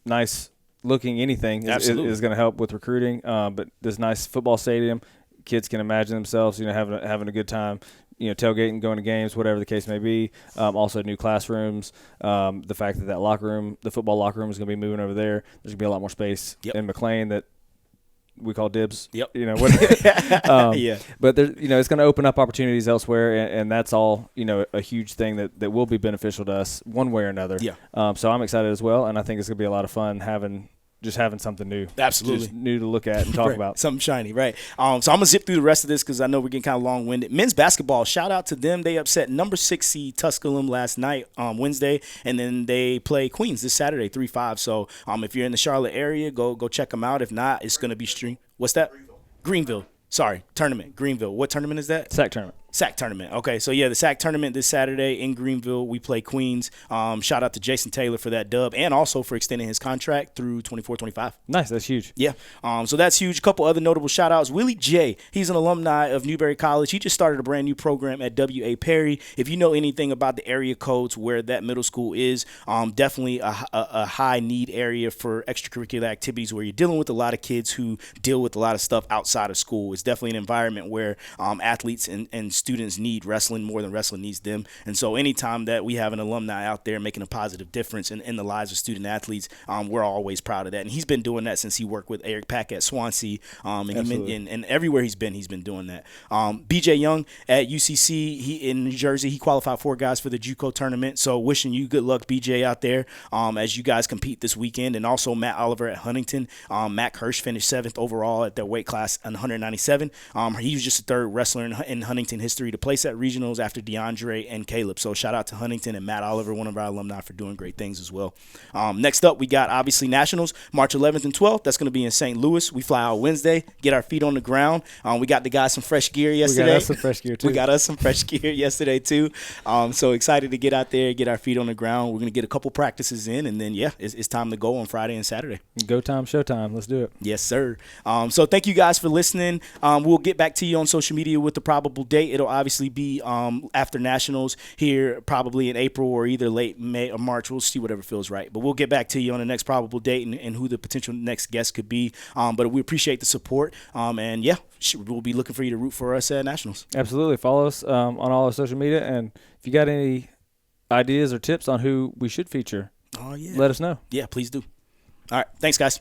nice looking anything is going to help with recruiting. But this nice football stadium, kids can imagine themselves, having a good time, tailgating, going to games, whatever the case may be. Also new classrooms. The fact that locker room, the football locker room, is going to be moving over there. There's going to be a lot more space in McLean that we call dibs. Yep. Yeah. But there, it's going to open up opportunities elsewhere, and that's all, a huge thing that will be beneficial to us one way or another. Yeah. So I'm excited as well, and I think it's going to be a lot of fun having something new. Absolutely. Just new to look at and talk right. about. Something shiny, right. So I'm going to zip through the rest of this because I know we're getting kind of long-winded. Men's basketball, shout out to them. They upset number 6 seed Tusculum last night, Wednesday, and then they play Queens this Saturday, 3-5. So if you're in the Charlotte area, go check them out. If not, it's going to be streamed. What's that? Greenville. Sorry, tournament. Greenville. What tournament is that? SAC tournament. SAC tournament. Okay, so yeah, the SAC tournament this Saturday in Greenville. We play Queens. Shout out to Jason Taylor for that dub and also for extending his contract through 24-25. Nice, that's huge. Yeah, so that's huge. A couple other notable shout outs. Willie J, he's an alumni of Newberry College. He just started a brand new program at W.A. Perry. If you know anything about the area codes where that middle school is, definitely a high need area for extracurricular activities where you're dealing with a lot of kids who deal with a lot of stuff outside of school. It's definitely an environment where athletes and students need wrestling more than wrestling needs them. And so anytime that we have an alumni out there making a positive difference in the lives of student athletes, we're always proud of that. And he's been doing that since he worked with Eric Pack at Swansea. And everywhere he's been doing that. BJ Young at UCC, he in New Jersey, he qualified 4 guys for the JUCO tournament. So wishing you good luck, BJ, out there as you guys compete this weekend. And also Matt Oliver at Huntington. Matt Hirsch finished 7th overall at their weight class on 197. He was just the 3rd wrestler in Huntington history to place at regionals after DeAndre and Caleb. So shout out to Huntington and Matt Oliver, one of our alumni, for doing great things as well. Next up, we got obviously Nationals, March 11th and 12th. That's going to be in St. Louis. We fly out Wednesday, get our feet on the ground. We got the guys some fresh gear yesterday. We got us some fresh gear too. We got us some fresh gear yesterday too. So excited to get out there, get our feet on the ground. We're going to get a couple practices in, and then, yeah, it's time to go on Friday and Saturday. Go time, showtime. Let's do it. Yes, sir. So thank you guys for listening. We'll get back to you on social media with the probable date. It'll obviously be after Nationals here, probably in April or either late May or March. We'll see whatever feels right. But we'll get back to you on the next probable date and who the potential next guest could be. But we appreciate the support. And, yeah, we'll be looking for you to root for us at Nationals. Absolutely. Follow us on all our social media. And if you got any ideas or tips on who we should feature, let us know. Yeah, please do. All right. Thanks, guys.